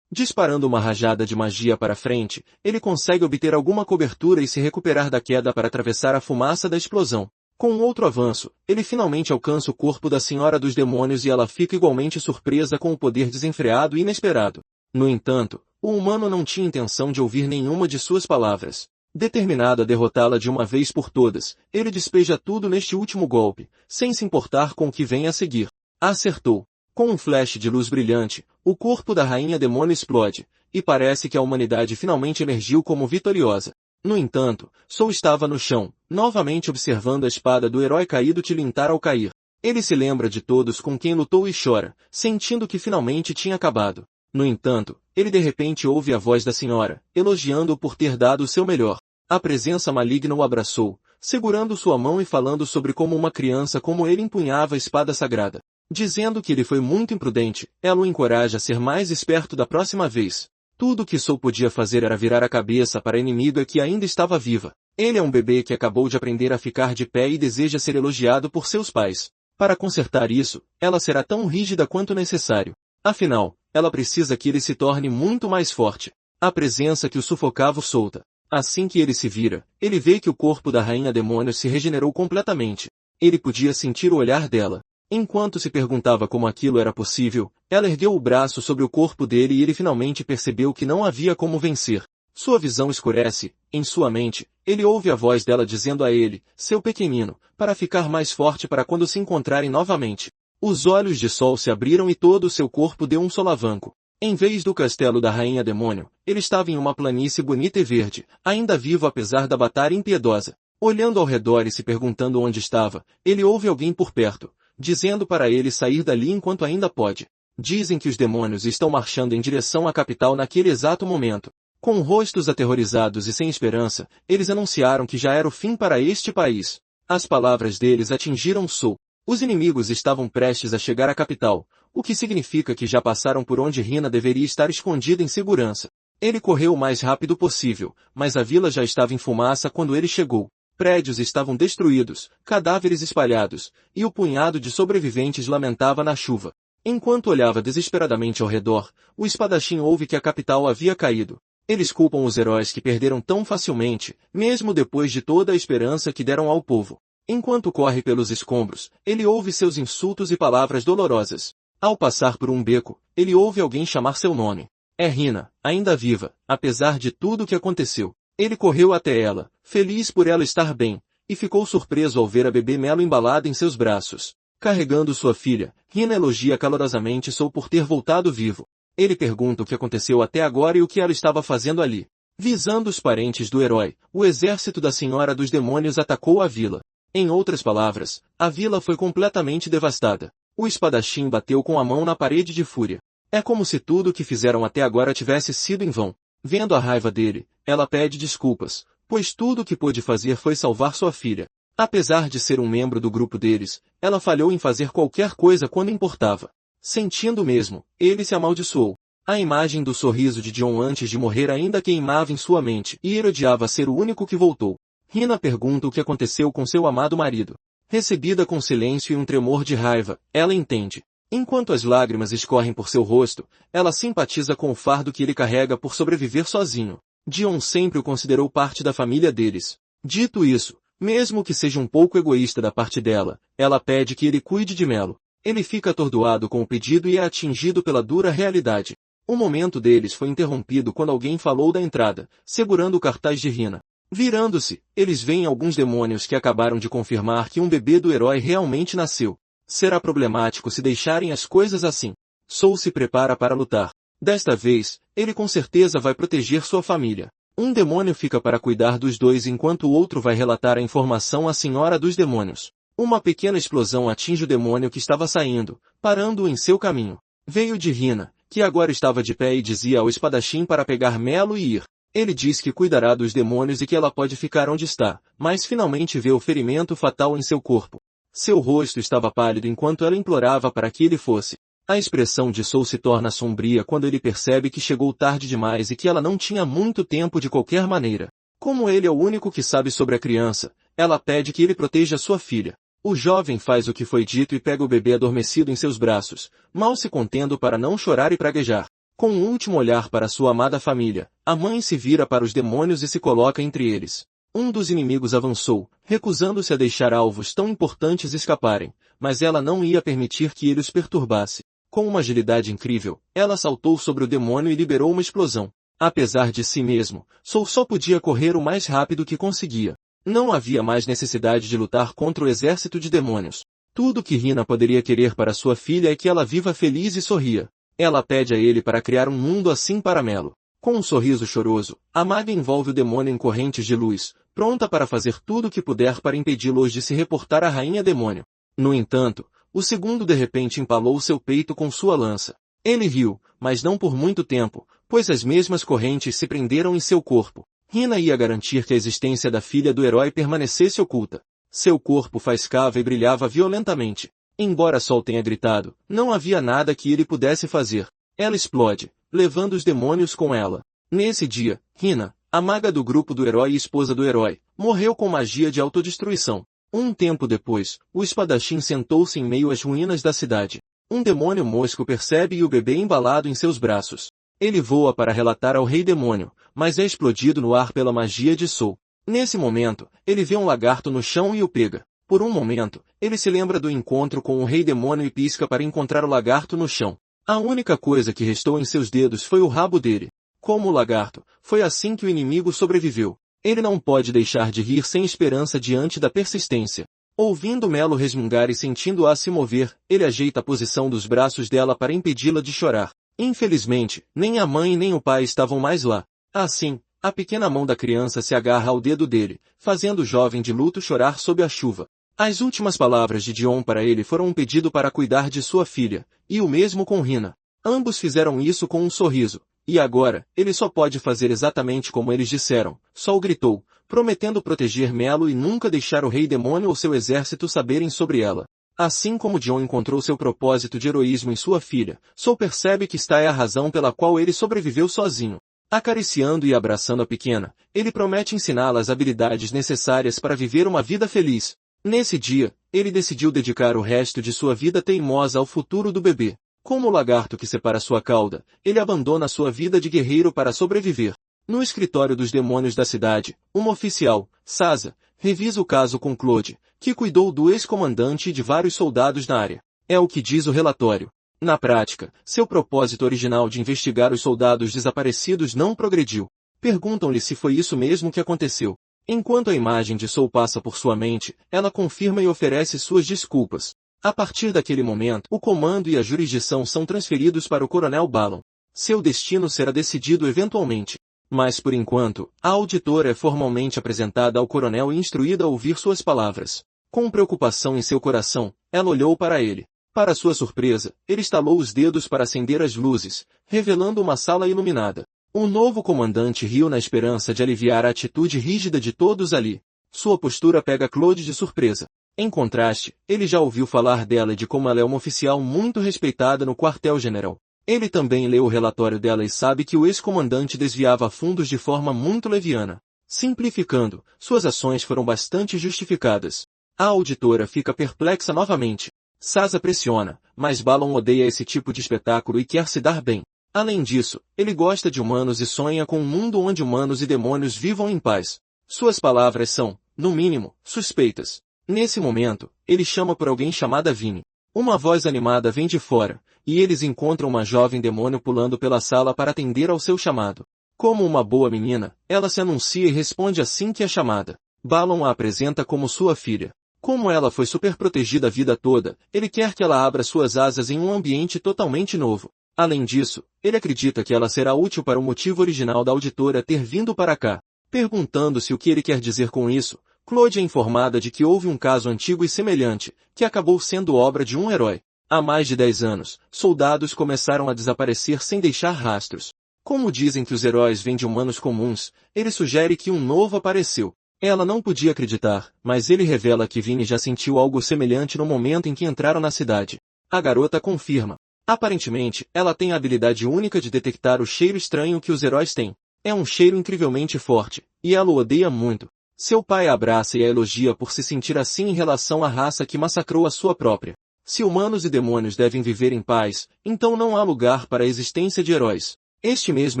Speaker 1: Disparando uma rajada de magia para frente, ele consegue obter alguma cobertura e se recuperar da queda para atravessar a fumaça da explosão. Com um outro avanço, ele finalmente alcança o corpo da Senhora dos Demônios e ela fica igualmente surpresa com o poder desenfreado e inesperado. No entanto, o humano não tinha intenção de ouvir nenhuma de suas palavras. Determinado a derrotá-la de uma vez por todas, ele despeja tudo neste último golpe, sem se importar com o que vem a seguir. Acertou. Com um flash de luz brilhante, o corpo da Rainha Demônio explode, e parece que a humanidade finalmente emergiu como vitoriosa. No entanto, Soul estava no chão, novamente observando a espada do herói caído tilintar ao cair. Ele se lembra de todos com quem lutou e chora, sentindo que finalmente tinha acabado. No entanto, ele de repente ouve a voz da senhora, elogiando-o por ter dado o seu melhor. A presença maligna o abraçou, segurando sua mão e falando sobre como uma criança como ele empunhava a espada sagrada. Dizendo que ele foi muito imprudente, ela o encoraja a ser mais esperto da próxima vez. Tudo o que Soul podia fazer era virar a cabeça para a inimiga que ainda estava viva. Ele é um bebê que acabou de aprender a ficar de pé e deseja ser elogiado por seus pais. Para consertar isso, ela será tão rígida quanto necessário. Afinal, ela precisa que ele se torne muito mais forte. A presença que o sufocava o solta. Assim que ele se vira, ele vê que o corpo da Rainha Demônio se regenerou completamente. Ele podia sentir o olhar dela. Enquanto se perguntava como aquilo era possível, ela ergueu o braço sobre o corpo dele e ele finalmente percebeu que não havia como vencer. Sua visão escurece, em sua mente, ele ouve a voz dela dizendo a ele, seu pequenino, para ficar mais forte para quando se encontrarem novamente. Os olhos de Sol se abriram e todo o seu corpo deu um solavanco. Em vez do castelo da Rainha Demônio, ele estava em uma planície bonita e verde, ainda vivo apesar da batalha impiedosa. Olhando ao redor e se perguntando onde estava, ele ouve alguém por perto, dizendo para ele sair dali enquanto ainda pode. Dizem que os demônios estão marchando em direção à capital naquele exato momento. Com rostos aterrorizados e sem esperança, eles anunciaram que já era o fim para este país. As palavras deles atingiram Soul. Os inimigos estavam prestes a chegar à capital, o que significa que já passaram por onde Hina deveria estar escondida em segurança. Ele correu o mais rápido possível, mas a vila já estava em fumaça quando ele chegou. Prédios estavam destruídos, cadáveres espalhados, e o punhado de sobreviventes lamentava na chuva. Enquanto olhava desesperadamente ao redor, o espadachim ouve que a capital havia caído. Eles culpam os heróis que perderam tão facilmente, mesmo depois de toda a esperança que deram ao povo. Enquanto corre pelos escombros, ele ouve seus insultos e palavras dolorosas. Ao passar por um beco, ele ouve alguém chamar seu nome. É Hina, ainda viva, apesar de tudo o que aconteceu. Ele correu até ela, feliz por ela estar bem, e ficou surpreso ao ver a bebê Melo embalada em seus braços. Carregando sua filha, Hina elogia calorosamente Soul por ter voltado vivo. Ele pergunta o que aconteceu até agora e o que ela estava fazendo ali. Visando os parentes do herói, o exército da Senhora dos Demônios atacou a vila. Em outras palavras, a vila foi completamente devastada. O espadachim bateu com a mão na parede de fúria. É como se tudo o que fizeram até agora tivesse sido em vão. Vendo a raiva dele, ela pede desculpas, pois tudo o que pôde fazer foi salvar sua filha. Apesar de ser um membro do grupo deles, ela falhou em fazer qualquer coisa quando importava. Sentindo mesmo, ele se amaldiçoou. A imagem do sorriso de John antes de morrer ainda queimava em sua mente e ele odiava ser o único que voltou. Hina pergunta o que aconteceu com seu amado marido. Recebida com silêncio e um tremor de raiva, ela entende. Enquanto as lágrimas escorrem por seu rosto, ela simpatiza com o fardo que ele carrega por sobreviver sozinho. Dion sempre o considerou parte da família deles. Dito isso, mesmo que seja um pouco egoísta da parte dela, ela pede que ele cuide de Melo. Ele fica atordoado com o pedido e é atingido pela dura realidade. O momento deles foi interrompido quando alguém falou da entrada, segurando o cartaz de Hina. Virando-se, eles veem alguns demônios que acabaram de confirmar que um bebê do herói realmente nasceu. Será problemático se deixarem as coisas assim. Soul se prepara para lutar. Desta vez, ele com certeza vai proteger sua família. Um demônio fica para cuidar dos dois enquanto o outro vai relatar a informação à Senhora dos Demônios. Uma pequena explosão atinge o demônio que estava saindo, parando-o em seu caminho. Veio de Hina, que agora estava de pé e dizia ao espadachim para pegar Melo e ir. Ele diz que cuidará dos demônios e que ela pode ficar onde está, mas finalmente vê o ferimento fatal em seu corpo. Seu rosto estava pálido enquanto ela implorava para que ele fosse. A expressão de Soul se torna sombria quando ele percebe que chegou tarde demais e que ela não tinha muito tempo de qualquer maneira. Como ele é o único que sabe sobre a criança, ela pede que ele proteja sua filha. O jovem faz o que foi dito e pega o bebê adormecido em seus braços, mal se contendo para não chorar e praguejar. Com um último olhar para sua amada família, a mãe se vira para os demônios e se coloca entre eles. Um dos inimigos avançou, recusando-se a deixar alvos tão importantes escaparem, mas ela não ia permitir que ele os perturbasse. Com uma agilidade incrível, ela saltou sobre o demônio e liberou uma explosão. Apesar de si mesmo, Soul só podia correr o mais rápido que conseguia. Não havia mais necessidade de lutar contra o exército de demônios. Tudo que Hina poderia querer para sua filha é que ela viva feliz e sorria. Ela pede a ele para criar um mundo assim para Melo. Com um sorriso choroso, a maga envolve o demônio em correntes de luz, pronta para fazer tudo o que puder para impedi-los de se reportar à rainha demônio. No entanto, o segundo de repente empalou seu peito com sua lança. Ele riu, mas não por muito tempo, pois as mesmas correntes se prenderam em seu corpo. Hina ia garantir que a existência da filha do herói permanecesse oculta. Seu corpo faiscava e brilhava violentamente. Embora Sol tenha gritado, não havia nada que ele pudesse fazer. Ela explode, levando os demônios com ela. Nesse dia, Hina, a maga do grupo do herói e esposa do herói, morreu com magia de autodestruição. Um tempo depois, o espadachim sentou-se em meio às ruínas da cidade. Um demônio mosco percebe o bebê embalado em seus braços. Ele voa para relatar ao rei demônio, mas é explodido no ar pela magia de Soul. Nesse momento, ele vê um lagarto no chão e o pega. Por um momento, ele se lembra do encontro com o rei demônio e pisca para encontrar o lagarto no chão. A única coisa que restou em seus dedos foi o rabo dele. Como o lagarto, foi assim que o inimigo sobreviveu. Ele não pode deixar de rir sem esperança diante da persistência. Ouvindo Melo resmungar e sentindo-a se mover, ele ajeita a posição dos braços dela para impedi-la de chorar. Infelizmente, nem a mãe nem o pai estavam mais lá. Assim, a pequena mão da criança se agarra ao dedo dele, fazendo o jovem de luto chorar sob a chuva. As últimas palavras de Dion para ele foram um pedido para cuidar de sua filha, e o mesmo com Hina. Ambos fizeram isso com um sorriso, e agora, ele só pode fazer exatamente como eles disseram. Sol gritou, prometendo proteger Melo e nunca deixar o rei demônio ou seu exército saberem sobre ela. Assim como Dion encontrou seu propósito de heroísmo em sua filha, Sol percebe que esta é a razão pela qual ele sobreviveu sozinho. Acariciando e abraçando a pequena, ele promete ensiná-la as habilidades necessárias para viver uma vida feliz. Nesse dia, ele decidiu dedicar o resto de sua vida teimosa ao futuro do bebê. Como o lagarto que separa sua cauda, ele abandona sua vida de guerreiro para sobreviver. No escritório dos demônios da cidade, uma oficial, Sasa, revisa o caso com Claude, que cuidou do ex-comandante e de vários soldados na área. É o que diz o relatório. Na prática, seu propósito original de investigar os soldados desaparecidos não progrediu. Perguntam-lhe se foi isso mesmo que aconteceu. Enquanto a imagem de Soul passa por sua mente, ela confirma e oferece suas desculpas. A partir daquele momento, o comando e a jurisdição são transferidos para o Coronel Balon. Seu destino será decidido eventualmente. Mas por enquanto, a auditora é formalmente apresentada ao coronel e instruída a ouvir suas palavras. Com preocupação em seu coração, ela olhou para ele. Para sua surpresa, ele estalou os dedos para acender as luzes, revelando uma sala iluminada. O novo comandante riu na esperança de aliviar a atitude rígida de todos ali. Sua postura pega Claude de surpresa. Em contraste, ele já ouviu falar dela e de como ela é uma oficial muito respeitada no quartel-general. Ele também leu o relatório dela e sabe que o ex-comandante desviava fundos de forma muito leviana. Simplificando, suas ações foram bastante justificadas. A auditora fica perplexa novamente. Sasa pressiona, mas Balon odeia esse tipo de espetáculo e quer se dar bem. Além disso, ele gosta de humanos e sonha com um mundo onde humanos e demônios vivam em paz. Suas palavras são, no mínimo, suspeitas. Nesse momento, ele chama por alguém chamada Vini. Uma voz animada vem de fora, e eles encontram uma jovem demônio pulando pela sala para atender ao seu chamado. Como uma boa menina, ela se anuncia e responde assim que é chamada. Balon a apresenta como sua filha. Como ela foi super protegida a vida toda, ele quer que ela abra suas asas em um ambiente totalmente novo. Além disso, ele acredita que ela será útil para o motivo original da auditora ter vindo para cá. Perguntando-se o que ele quer dizer com isso, Claude é informada de que houve um caso antigo e semelhante, que acabou sendo obra de um herói. Há mais de 10 anos, soldados começaram a desaparecer sem deixar rastros. Como dizem que os heróis vêm de humanos comuns, ele sugere que um novo apareceu. Ela não podia acreditar, mas ele revela que Vinny já sentiu algo semelhante no momento em que entraram na cidade. A garota confirma. Aparentemente, ela tem a habilidade única de detectar o cheiro estranho que os heróis têm. É um cheiro incrivelmente forte, e ela o odeia muito. Seu pai a abraça e a elogia por se sentir assim em relação à raça que massacrou a sua própria. Se humanos e demônios devem viver em paz, então não há lugar para a existência de heróis. Este mesmo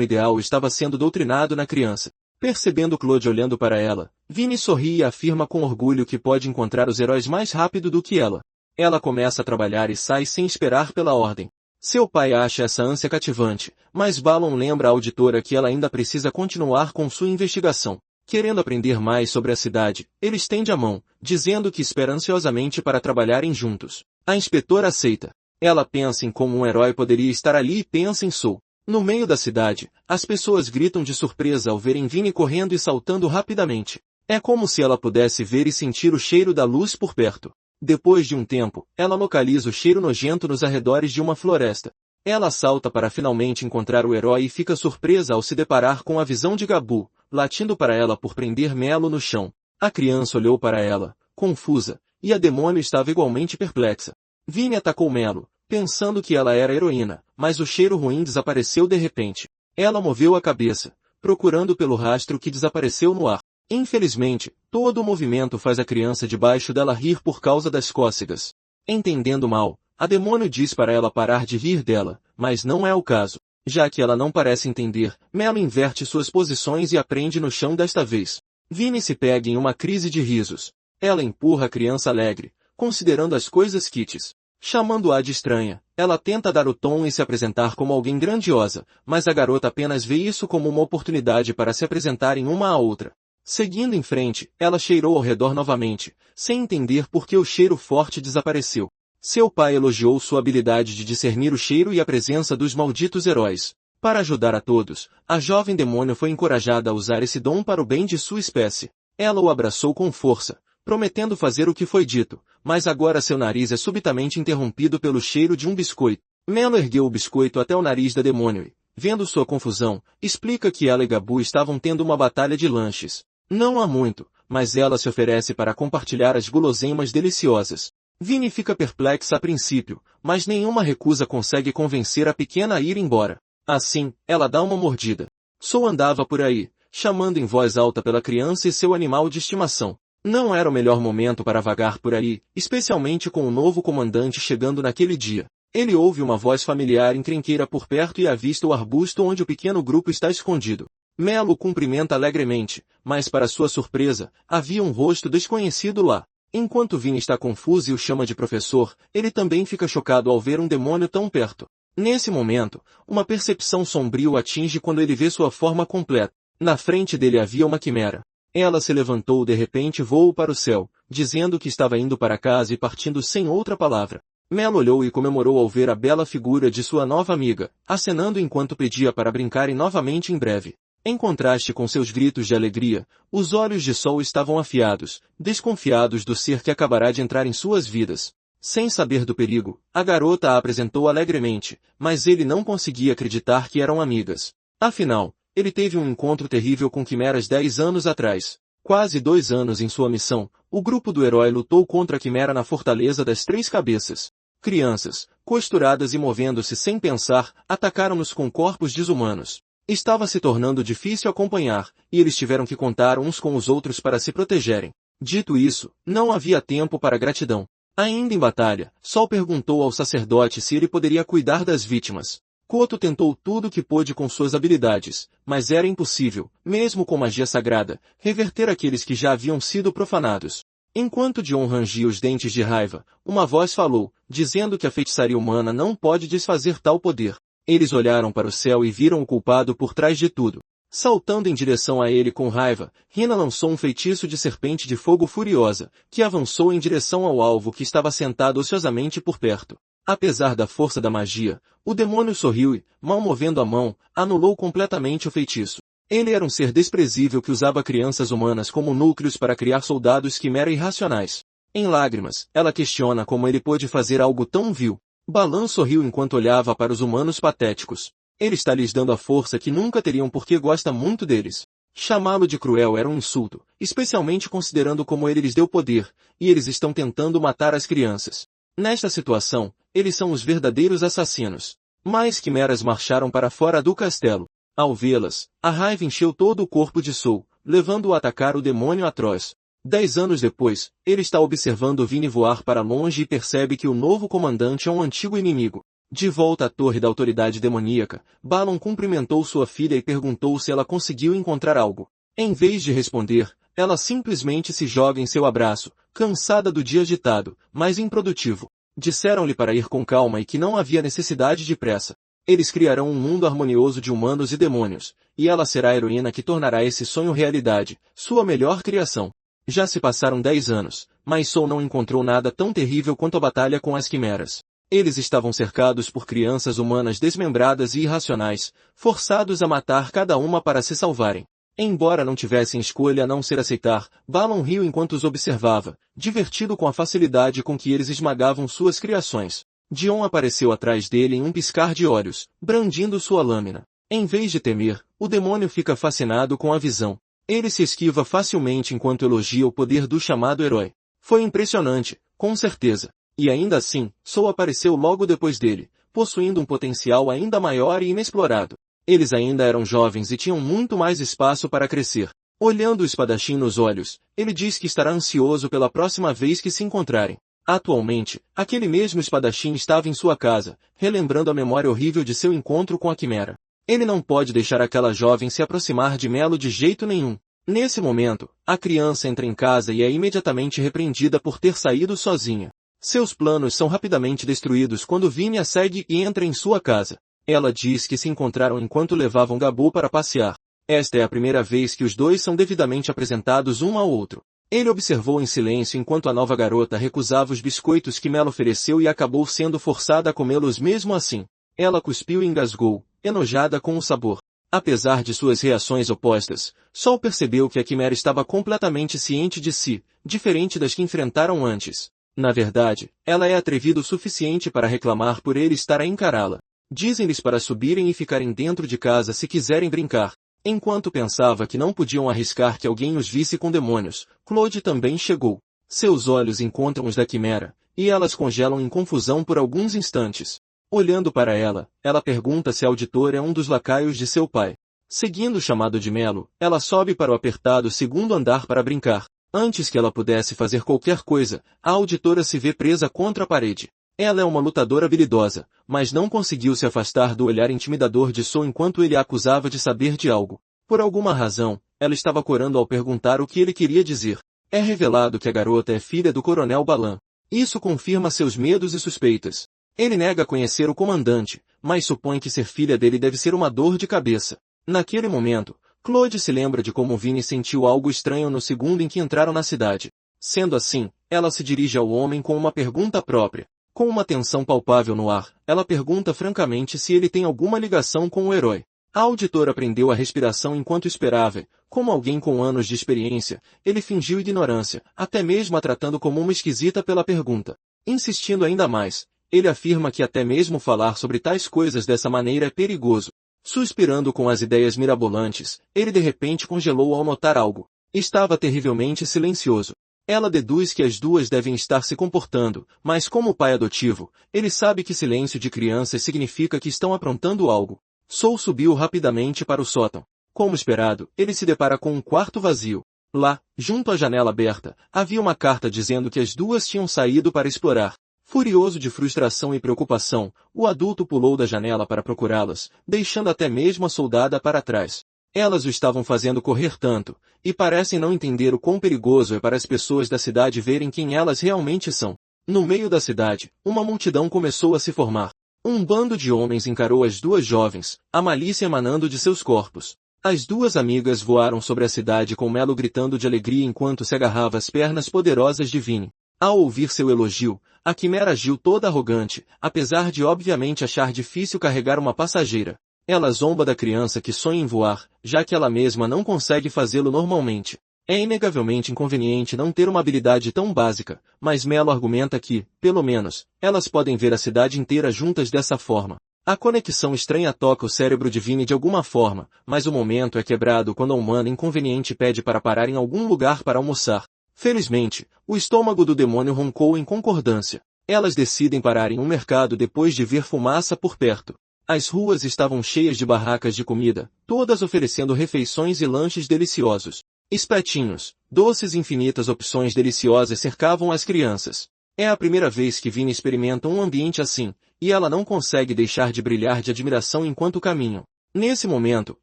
Speaker 1: ideal estava sendo doutrinado na criança. Percebendo Claude olhando para ela, Vinny sorri e afirma com orgulho que pode encontrar os heróis mais rápido do que ela. Ela começa a trabalhar e sai sem esperar pela ordem. Seu pai acha essa ânsia cativante, mas Balon lembra à auditora que ela ainda precisa continuar com sua investigação. Querendo aprender mais sobre a cidade, ele estende a mão, dizendo que espera ansiosamente para trabalharem juntos. A inspetora aceita. Ela pensa em como um herói poderia estar ali e pensa em Soul. No meio da cidade, as pessoas gritam de surpresa ao verem Vinny correndo e saltando rapidamente. É como se ela pudesse ver e sentir o cheiro da luz por perto. Depois de um tempo, ela localiza o cheiro nojento nos arredores de uma floresta. Ela salta para finalmente encontrar o herói e fica surpresa ao se deparar com a visão de Gabu, latindo para ela por prender Melo no chão. A criança olhou para ela, confusa, e a demônio estava igualmente perplexa. Vinny atacou Melo, pensando que ela era heroína, mas o cheiro ruim desapareceu de repente. Ela moveu a cabeça, procurando pelo rastro que desapareceu no ar. Infelizmente, todo o movimento faz a criança debaixo dela rir por causa das cócegas. Entendendo mal, a demônio diz para ela parar de rir dela, mas não é o caso. Já que ela não parece entender, Melo inverte suas posições e aprende no chão desta vez. Vinny se pega em uma crise de risos. Ela empurra a criança alegre, considerando as coisas kits. Chamando-a de estranha, ela tenta dar o tom e se apresentar como alguém grandiosa, mas a garota apenas vê isso como uma oportunidade para se apresentarem uma à outra. Seguindo em frente, ela cheirou ao redor novamente, sem entender por que o cheiro forte desapareceu. Seu pai elogiou sua habilidade de discernir o cheiro e a presença dos malditos heróis. Para ajudar a todos, a jovem demônio foi encorajada a usar esse dom para o bem de sua espécie. Ela o abraçou com força, prometendo fazer o que foi dito, mas agora seu nariz é subitamente interrompido pelo cheiro de um biscoito. Melo ergueu o biscoito até o nariz da demônio e, vendo sua confusão, explica que ela e Gabu estavam tendo uma batalha de lanches. Não há muito, mas ela se oferece para compartilhar as guloseimas deliciosas. Vinny fica perplexa a princípio, mas nenhuma recusa consegue convencer a pequena a ir embora. Assim, ela dá uma mordida. Soul andava por aí, chamando em voz alta pela criança e seu animal de estimação. Não era o melhor momento para vagar por aí, especialmente com o novo comandante chegando naquele dia. Ele ouve uma voz familiar encrenqueira por perto e avista o arbusto onde o pequeno grupo está escondido. Melo o cumprimenta alegremente, mas para sua surpresa, havia um rosto desconhecido lá. Enquanto Vinny está confuso e o chama de professor, ele também fica chocado ao ver um demônio tão perto. Nesse momento, uma percepção sombria o atinge quando ele vê sua forma completa. Na frente dele havia uma quimera. Ela se levantou e de repente voou para o céu, dizendo que estava indo para casa e partindo sem outra palavra. Melo olhou e comemorou ao ver a bela figura de sua nova amiga, acenando enquanto pedia para brincarem novamente em breve. Em contraste com seus gritos de alegria, os olhos de Sol estavam afiados, desconfiados do ser que acabará de entrar em suas vidas. Sem saber do perigo, a garota a apresentou alegremente, mas ele não conseguia acreditar que eram amigas. Afinal, ele teve um encontro terrível com quimeras 10 anos atrás. Quase 2 anos em sua missão, o grupo do herói lutou contra a quimera na Fortaleza das Três Cabeças. Crianças, costuradas e movendo-se sem pensar, atacaram-nos com corpos desumanos. Estava se tornando difícil acompanhar, e eles tiveram que contar uns com os outros para se protegerem. Dito isso, não havia tempo para gratidão. Ainda em batalha, Sol perguntou ao sacerdote se ele poderia cuidar das vítimas. Koto tentou tudo o que pôde com suas habilidades, mas era impossível, mesmo com magia sagrada, reverter aqueles que já haviam sido profanados. Enquanto Dion rangia os dentes de raiva, uma voz falou, dizendo que a feitiçaria humana não pode desfazer tal poder. Eles olharam para o céu e viram o culpado por trás de tudo. Saltando em direção a ele com raiva, Hina lançou um feitiço de serpente de fogo furiosa, que avançou em direção ao alvo que estava sentado ociosamente por perto. Apesar da força da magia, o demônio sorriu e, mal movendo a mão, anulou completamente o feitiço. Ele era um ser desprezível que usava crianças humanas como núcleos para criar soldados quimera irracionais. Em lágrimas, ela questiona como ele pôde fazer algo tão vil. Balan sorriu enquanto olhava para os humanos patéticos. Ele está lhes dando a força que nunca teriam porque gosta muito deles. Chamá-lo de cruel era um insulto, especialmente considerando como ele lhes deu poder, e eles estão tentando matar as crianças. Nesta situação, eles são os verdadeiros assassinos. Mais quimeras marcharam para fora do castelo. Ao vê-las, a raiva encheu todo o corpo de Soul, levando-o a atacar o demônio atroz. 10 anos depois, ele está observando Vini voar para longe e percebe que o novo comandante é um antigo inimigo. De volta à torre da autoridade demoníaca, Balon cumprimentou sua filha e perguntou se ela conseguiu encontrar algo. Em vez de responder, ela simplesmente se joga em seu abraço, cansada do dia agitado, mas improdutivo. Disseram-lhe para ir com calma e que não havia necessidade de pressa. Eles criarão um mundo harmonioso de humanos e demônios, e ela será a heroína que tornará esse sonho realidade, sua melhor criação. Já se passaram 10 anos, mas Soul não encontrou nada tão terrível quanto a batalha com as quimeras. Eles estavam cercados por crianças humanas desmembradas e irracionais, forçados a matar cada uma para se salvarem. Embora não tivessem escolha a não ser aceitar, Balon riu enquanto os observava, divertido com a facilidade com que eles esmagavam suas criações. Dion apareceu atrás dele em um piscar de olhos, brandindo sua lâmina. Em vez de temer, o demônio fica fascinado com a visão. Ele se esquiva facilmente enquanto elogia o poder do chamado herói. Foi impressionante, com certeza. E ainda assim, Soul apareceu logo depois dele, possuindo um potencial ainda maior e inexplorado. Eles ainda eram jovens e tinham muito mais espaço para crescer. Olhando o espadachim nos olhos, ele diz que estará ansioso pela próxima vez que se encontrarem. Atualmente, aquele mesmo espadachim estava em sua casa, relembrando a memória horrível de seu encontro com a quimera. Ele não pode deixar aquela jovem se aproximar de Melo de jeito nenhum. Nesse momento, a criança entra em casa e é imediatamente repreendida por ter saído sozinha. Seus planos são rapidamente destruídos quando Vini a segue e entra em sua casa. Ela diz que se encontraram enquanto levavam Gabu para passear. Esta é a primeira vez que os dois são devidamente apresentados um ao outro. Ele observou em silêncio enquanto a nova garota recusava os biscoitos que Mel ofereceu e acabou sendo forçada a comê-los mesmo assim. Ela cuspiu e engasgou, enojada com o sabor. Apesar de suas reações opostas, Sol percebeu que a quimera estava completamente ciente de si, diferente das que enfrentaram antes. Na verdade, ela é atrevida o suficiente para reclamar por ele estar a encará-la. Dizem-lhes para subirem e ficarem dentro de casa se quiserem brincar. Enquanto pensava que não podiam arriscar que alguém os visse com demônios, Claude também chegou. Seus olhos encontram os da quimera, e elas congelam em confusão por alguns instantes. Olhando para ela, ela pergunta se a auditora é um dos lacaios de seu pai. Seguindo o chamado de Melo, ela sobe para o apertado segundo andar para brincar. Antes que ela pudesse fazer qualquer coisa, a auditora se vê presa contra a parede. Ela é uma lutadora habilidosa, mas não conseguiu se afastar do olhar intimidador de Soul enquanto ele a acusava de saber de algo. Por alguma razão, ela estava corando ao perguntar o que ele queria dizer. É revelado que a garota é filha do Coronel Balan. Isso confirma seus medos e suspeitas. Ele nega conhecer o comandante, mas supõe que ser filha dele deve ser uma dor de cabeça. Naquele momento, Claude se lembra de como Vini sentiu algo estranho no segundo em que entraram na cidade. Sendo assim, ela se dirige ao homem com uma pergunta própria. Com uma tensão palpável no ar, ela pergunta francamente se ele tem alguma ligação com o herói. A auditora prendeu a respiração enquanto esperava e, como alguém com anos de experiência, ele fingiu ignorância, até mesmo a tratando como uma esquisita pela pergunta. Insistindo ainda mais, ele afirma que até mesmo falar sobre tais coisas dessa maneira é perigoso. Suspirando com as ideias mirabolantes, ele de repente congelou ao notar algo. Estava terrivelmente silencioso. Ela deduz que as duas devem estar se comportando, mas como pai adotivo, ele sabe que silêncio de crianças significa que estão aprontando algo. Soul subiu rapidamente para o sótão. Como esperado, ele se depara com um quarto vazio. Lá, junto à janela aberta, havia uma carta dizendo que as duas tinham saído para explorar. Furioso de frustração e preocupação, o adulto pulou da janela para procurá-las, deixando até mesmo a soldada para trás. Elas o estavam fazendo correr tanto, e parecem não entender o quão perigoso é para as pessoas da cidade verem quem elas realmente são. No meio da cidade, uma multidão começou a se formar. Um bando de homens encarou as duas jovens, a malícia emanando de seus corpos. As duas amigas voaram sobre a cidade com Melo gritando de alegria enquanto se agarrava às pernas poderosas de Vini. Ao ouvir seu elogio, a quimera agiu toda arrogante, apesar de obviamente achar difícil carregar uma passageira. Ela zomba da criança que sonha em voar, já que ela mesma não consegue fazê-lo normalmente. É inegavelmente inconveniente não ter uma habilidade tão básica, mas Melo argumenta que, pelo menos, elas podem ver a cidade inteira juntas dessa forma. A conexão estranha toca o cérebro de Vinny de alguma forma, mas o momento é quebrado quando a humana inconveniente pede para parar em algum lugar para almoçar. Felizmente, o estômago do demônio roncou em concordância. Elas decidem parar em um mercado depois de ver fumaça por perto. As ruas estavam cheias de barracas de comida, todas oferecendo refeições e lanches deliciosos. Espetinhos, doces e infinitas opções deliciosas cercavam as crianças. É a primeira vez que Vinny experimenta um ambiente assim, e ela não consegue deixar de brilhar de admiração enquanto caminham. Nesse momento,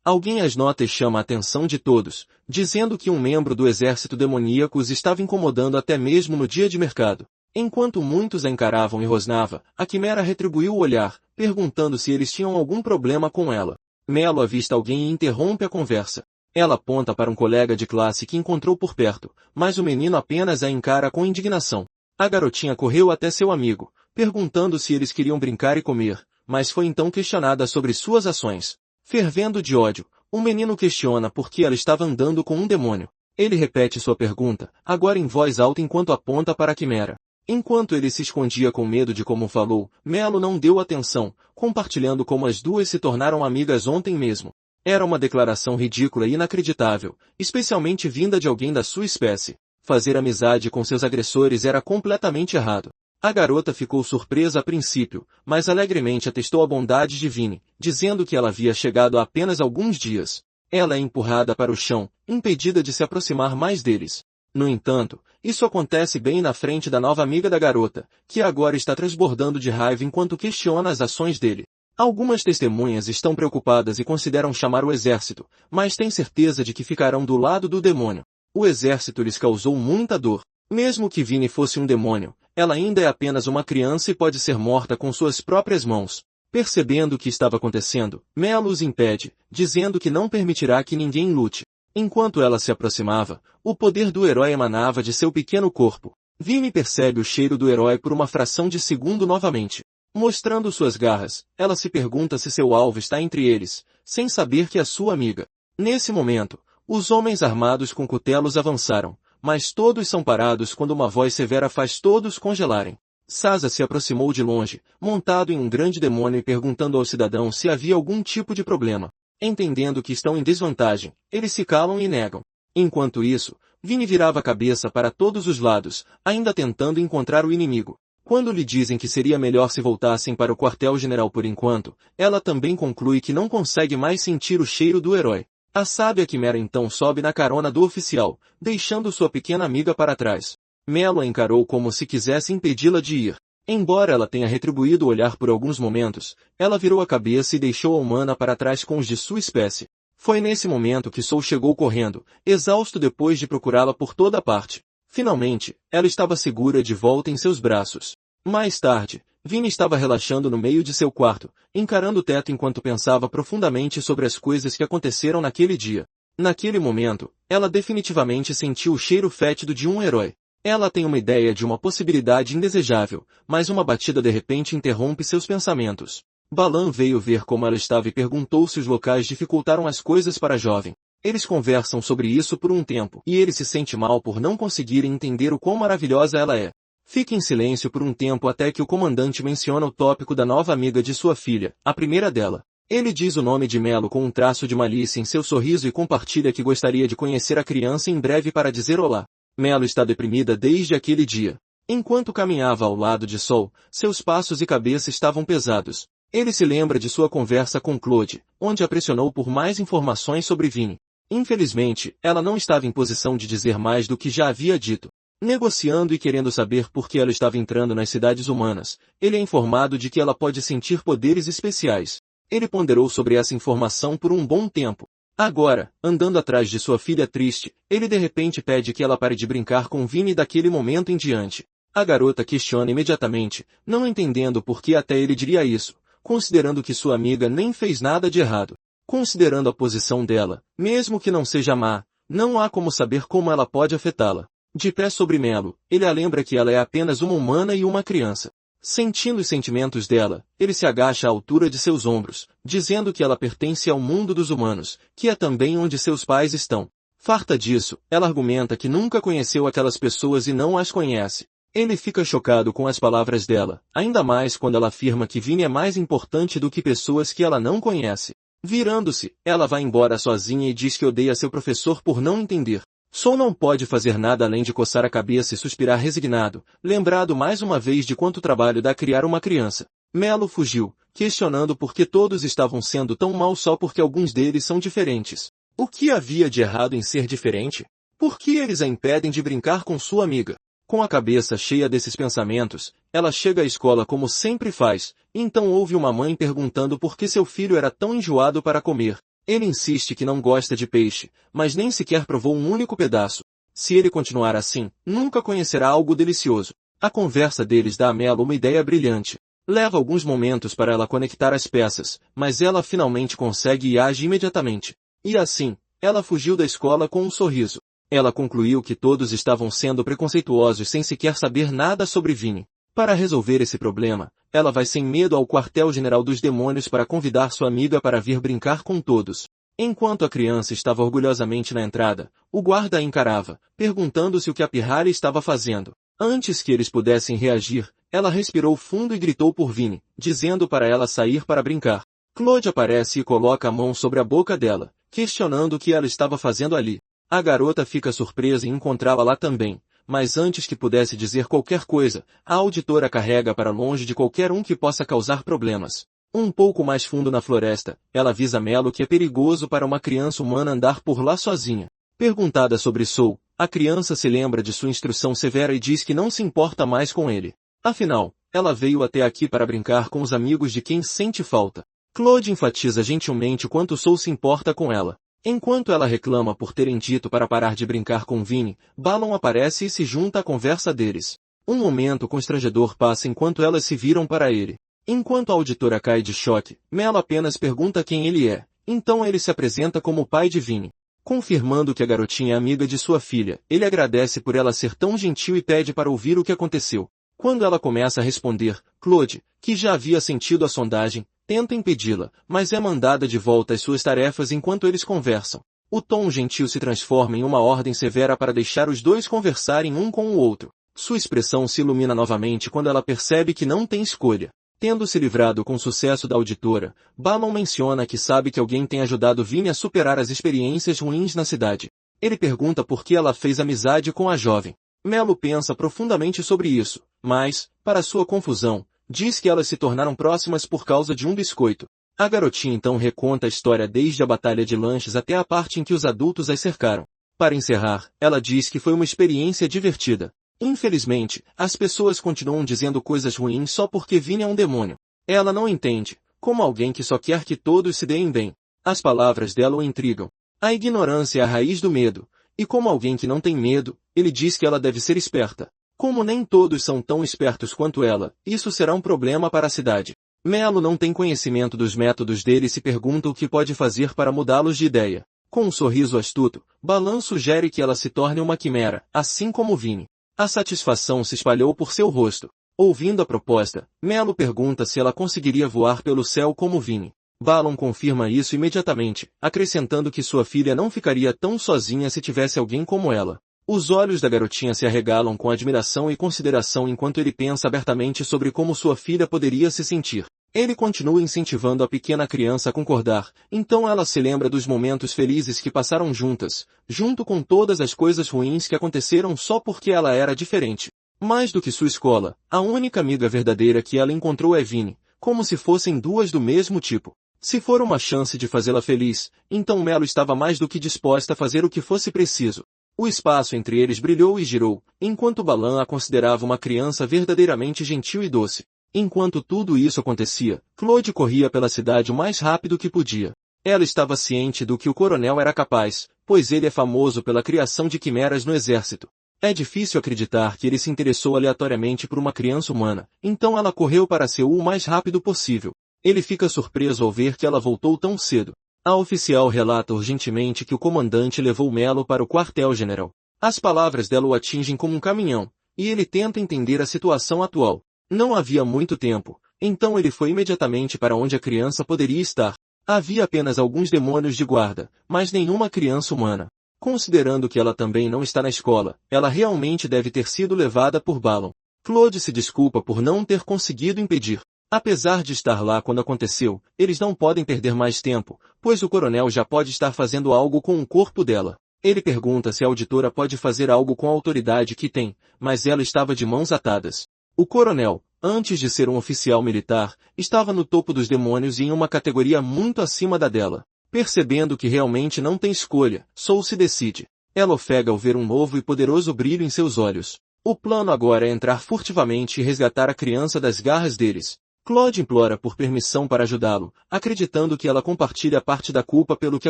Speaker 1: alguém às notas chama a atenção de todos, dizendo que um membro do exército demoníaco os estava incomodando até mesmo no dia de mercado. Enquanto muitos a encaravam e rosnava, a quimera retribuiu o olhar, perguntando se eles tinham algum problema com ela. Melo avista alguém e interrompe a conversa. Ela aponta para um colega de classe que encontrou por perto, mas o menino apenas a encara com indignação. A garotinha correu até seu amigo, perguntando se eles queriam brincar e comer, mas foi então questionada sobre suas ações. Fervendo de ódio, o menino questiona por que ela estava andando com um demônio. Ele repete sua pergunta, agora em voz alta enquanto aponta para a quimera. Enquanto ele se escondia com medo de como falou, Melo não deu atenção, compartilhando como as duas se tornaram amigas ontem mesmo. Era uma declaração ridícula e inacreditável, especialmente vinda de alguém da sua espécie. Fazer amizade com seus agressores era completamente errado. A garota ficou surpresa a princípio, mas alegremente atestou a bondade de Vinny, dizendo que ela havia chegado há apenas alguns dias. Ela é empurrada para o chão, impedida de se aproximar mais deles. No entanto, isso acontece bem na frente da nova amiga da garota, que agora está transbordando de raiva enquanto questiona as ações dele. Algumas testemunhas estão preocupadas e consideram chamar o exército, mas têm certeza de que ficarão do lado do demônio. O exército lhes causou muita dor. Mesmo que Vinny fosse um demônio, ela ainda é apenas uma criança e pode ser morta com suas próprias mãos. Percebendo o que estava acontecendo, Melo os impede, dizendo que não permitirá que ninguém lute. Enquanto ela se aproximava, o poder do herói emanava de seu pequeno corpo. Vinny percebe o cheiro do herói por uma fração de segundo novamente. Mostrando suas garras, ela se pergunta se seu alvo está entre eles, sem saber que é sua amiga. Nesse momento, os homens armados com cutelos avançaram, mas todos são parados quando uma voz severa faz todos congelarem. Sasa se aproximou de longe, montado em um grande demônio e perguntando ao cidadão se havia algum tipo de problema. Entendendo que estão em desvantagem, eles se calam e negam. Enquanto isso, Vinny virava a cabeça para todos os lados, ainda tentando encontrar o inimigo. Quando lhe dizem que seria melhor se voltassem para o quartel-general por enquanto, ela também conclui que não consegue mais sentir o cheiro do herói. A sábia quimera então sobe na carona do oficial, deixando sua pequena amiga para trás. Melo a encarou como se quisesse impedi-la de ir. Embora ela tenha retribuído o olhar por alguns momentos, ela virou a cabeça e deixou a humana para trás com os de sua espécie. Foi nesse momento que Soul chegou correndo, exausto depois de procurá-la por toda parte. Finalmente, ela estava segura de volta em seus braços. Mais tarde, Vinny estava relaxando no meio de seu quarto, encarando o teto enquanto pensava profundamente sobre as coisas que aconteceram naquele dia. Naquele momento, ela definitivamente sentiu o cheiro fétido de um herói. Ela tem uma ideia de uma possibilidade indesejável, mas uma batida de repente interrompe seus pensamentos. Balan veio ver como ela estava e perguntou se os locais dificultaram as coisas para a jovem. Eles conversam sobre isso por um tempo, e ele se sente mal por não conseguirem entender o quão maravilhosa ela é. Fica em silêncio por um tempo até que o comandante menciona o tópico da nova amiga de sua filha, a primeira dela. Ele diz o nome de Melo com um traço de malícia em seu sorriso e compartilha que gostaria de conhecer a criança em breve para dizer olá. Melo está deprimida desde aquele dia. Enquanto caminhava ao lado de Sol, seus passos e cabeça estavam pesados. Ele se lembra de sua conversa com Claude, onde a pressionou por mais informações sobre Vinny. Infelizmente, ela não estava em posição de dizer mais do que já havia dito. Negociando e querendo saber por que ela estava entrando nas cidades humanas, ele é informado de que ela pode sentir poderes especiais. Ele ponderou sobre essa informação por um bom tempo. Agora, andando atrás de sua filha triste, ele de repente pede que ela pare de brincar com Vinny daquele momento em diante. A garota questiona imediatamente, não entendendo por que até ele diria isso, considerando que sua amiga nem fez nada de errado. Considerando a posição dela, mesmo que não seja má, não há como saber como ela pode afetá-la. De pé sobre Melo, ele a lembra que ela é apenas uma humana e uma criança. Sentindo os sentimentos dela, ele se agacha à altura de seus ombros, dizendo que ela pertence ao mundo dos humanos, que é também onde seus pais estão. Farta disso, ela argumenta que nunca conheceu aquelas pessoas e não as conhece. Ele fica chocado com as palavras dela, ainda mais quando ela afirma que Vinny é mais importante do que pessoas que ela não conhece. Virando-se, ela vai embora sozinha e diz que odeia seu professor por não entender. Sol não pode fazer nada além de coçar a cabeça e suspirar resignado, lembrado mais uma vez de quanto trabalho dá criar uma criança. Melo fugiu, questionando por que todos estavam sendo tão mal só porque alguns deles são diferentes. O que havia de errado em ser diferente? Por que eles a impedem de brincar com sua amiga? Com a cabeça cheia desses pensamentos, ela chega à escola como sempre faz, então ouve uma mãe perguntando por que seu filho era tão enjoado para comer. Ele insiste que não gosta de peixe, mas nem sequer provou um único pedaço. Se ele continuar assim, nunca conhecerá algo delicioso. A conversa deles dá a Melo uma ideia brilhante. Leva alguns momentos para ela conectar as peças, mas ela finalmente consegue e age imediatamente. E assim, ela fugiu da escola com um sorriso. Ela concluiu que todos estavam sendo preconceituosos sem sequer saber nada sobre Vinny. Para resolver esse problema, ela vai sem medo ao quartel-general dos demônios para convidar sua amiga para vir brincar com todos. Enquanto a criança estava orgulhosamente na entrada, o guarda a encarava, perguntando-se o que a pirralha estava fazendo. Antes que eles pudessem reagir, ela respirou fundo e gritou por Vinny, dizendo para ela sair para brincar. Claude aparece e coloca a mão sobre a boca dela, questionando o que ela estava fazendo ali. A garota fica surpresa em encontrá-la lá também, mas antes que pudesse dizer qualquer coisa, a auditora carrega para longe de qualquer um que possa causar problemas. Um pouco mais fundo na floresta, ela avisa Melo que é perigoso para uma criança humana andar por lá sozinha. Perguntada sobre Soul, a criança se lembra de sua instrução severa e diz que não se importa mais com ele. Afinal, ela veio até aqui para brincar com os amigos de quem sente falta. Claude enfatiza gentilmente o quanto Soul se importa com ela. Enquanto ela reclama por terem dito para parar de brincar com Vinny, Balon aparece e se junta à conversa deles. Um momento constrangedor passa enquanto elas se viram para ele. Enquanto a auditora cai de choque, Melo apenas pergunta quem ele é. Então ele se apresenta como o pai de Vinny. Confirmando que a garotinha é amiga de sua filha, ele agradece por ela ser tão gentil e pede para ouvir o que aconteceu. Quando ela começa a responder, Claude, que já havia sentido a sondagem, tenta impedi-la, mas é mandada de volta às suas tarefas enquanto eles conversam. O tom gentil se transforma em uma ordem severa para deixar os dois conversarem um com o outro. Sua expressão se ilumina novamente quando ela percebe que não tem escolha. Tendo se livrado com sucesso da auditora, Balon menciona que sabe que alguém tem ajudado Vinny a superar as experiências ruins na cidade. Ele pergunta por que ela fez amizade com a jovem. Melo pensa profundamente sobre isso, mas, para sua confusão, diz que elas se tornaram próximas por causa de um biscoito. A garotinha então reconta a história desde a batalha de lanches até a parte em que os adultos as cercaram. Para encerrar, ela diz que foi uma experiência divertida. Infelizmente, as pessoas continuam dizendo coisas ruins só porque Vinny é um demônio. Ela não entende, como alguém que só quer que todos se deem bem. As palavras dela o intrigam. A ignorância é a raiz do medo, e como alguém que não tem medo, ele diz que ela deve ser esperta. Como nem todos são tão espertos quanto ela, isso será um problema para a cidade. Melo não tem conhecimento dos métodos dele e se pergunta o que pode fazer para mudá-los de ideia. Com um sorriso astuto, Balan sugere que ela se torne uma quimera, assim como Vinny. A satisfação se espalhou por seu rosto. Ouvindo a proposta, Melo pergunta se ela conseguiria voar pelo céu como Vinny. Balon confirma isso imediatamente, acrescentando que sua filha não ficaria tão sozinha se tivesse alguém como ela. Os olhos da garotinha se arregalam com admiração e consideração enquanto ele pensa abertamente sobre como sua filha poderia se sentir. Ele continua incentivando a pequena criança a concordar, então ela se lembra dos momentos felizes que passaram juntas, junto com todas as coisas ruins que aconteceram só porque ela era diferente. Mais do que sua escola, a única amiga verdadeira que ela encontrou é Vinny, como se fossem duas do mesmo tipo. Se for uma chance de fazê-la feliz, então Melo estava mais do que disposta a fazer o que fosse preciso. O espaço entre eles brilhou e girou, enquanto Balan a considerava uma criança verdadeiramente gentil e doce. Enquanto tudo isso acontecia, Claude corria pela cidade o mais rápido que podia. Ela estava ciente do que o coronel era capaz, pois ele é famoso pela criação de quimeras no exército. É difícil acreditar que ele se interessou aleatoriamente por uma criança humana, então ela correu para Seul o mais rápido possível. Ele fica surpreso ao ver que ela voltou tão cedo. A oficial relata urgentemente que o comandante levou Melo para o quartel-general. As palavras dela o atingem como um caminhão, e ele tenta entender a situação atual. Não havia muito tempo, então ele foi imediatamente para onde a criança poderia estar. Havia apenas alguns demônios de guarda, mas nenhuma criança humana. Considerando que ela também não está na escola, ela realmente deve ter sido levada por Balon. Claude se desculpa por não ter conseguido impedir. Apesar de estar lá quando aconteceu, eles não podem perder mais tempo, pois o coronel já pode estar fazendo algo com o corpo dela. Ele pergunta se a auditora pode fazer algo com a autoridade que tem, mas ela estava de mãos atadas. O coronel, antes de ser um oficial militar, estava no topo dos demônios e em uma categoria muito acima da dela. Percebendo que realmente não tem escolha, Soul se decide. Ela ofega ao ver um novo e poderoso brilho em seus olhos. O plano agora é entrar furtivamente e resgatar a criança das garras deles. Claude implora por permissão para ajudá-lo, acreditando que ela compartilha parte da culpa pelo que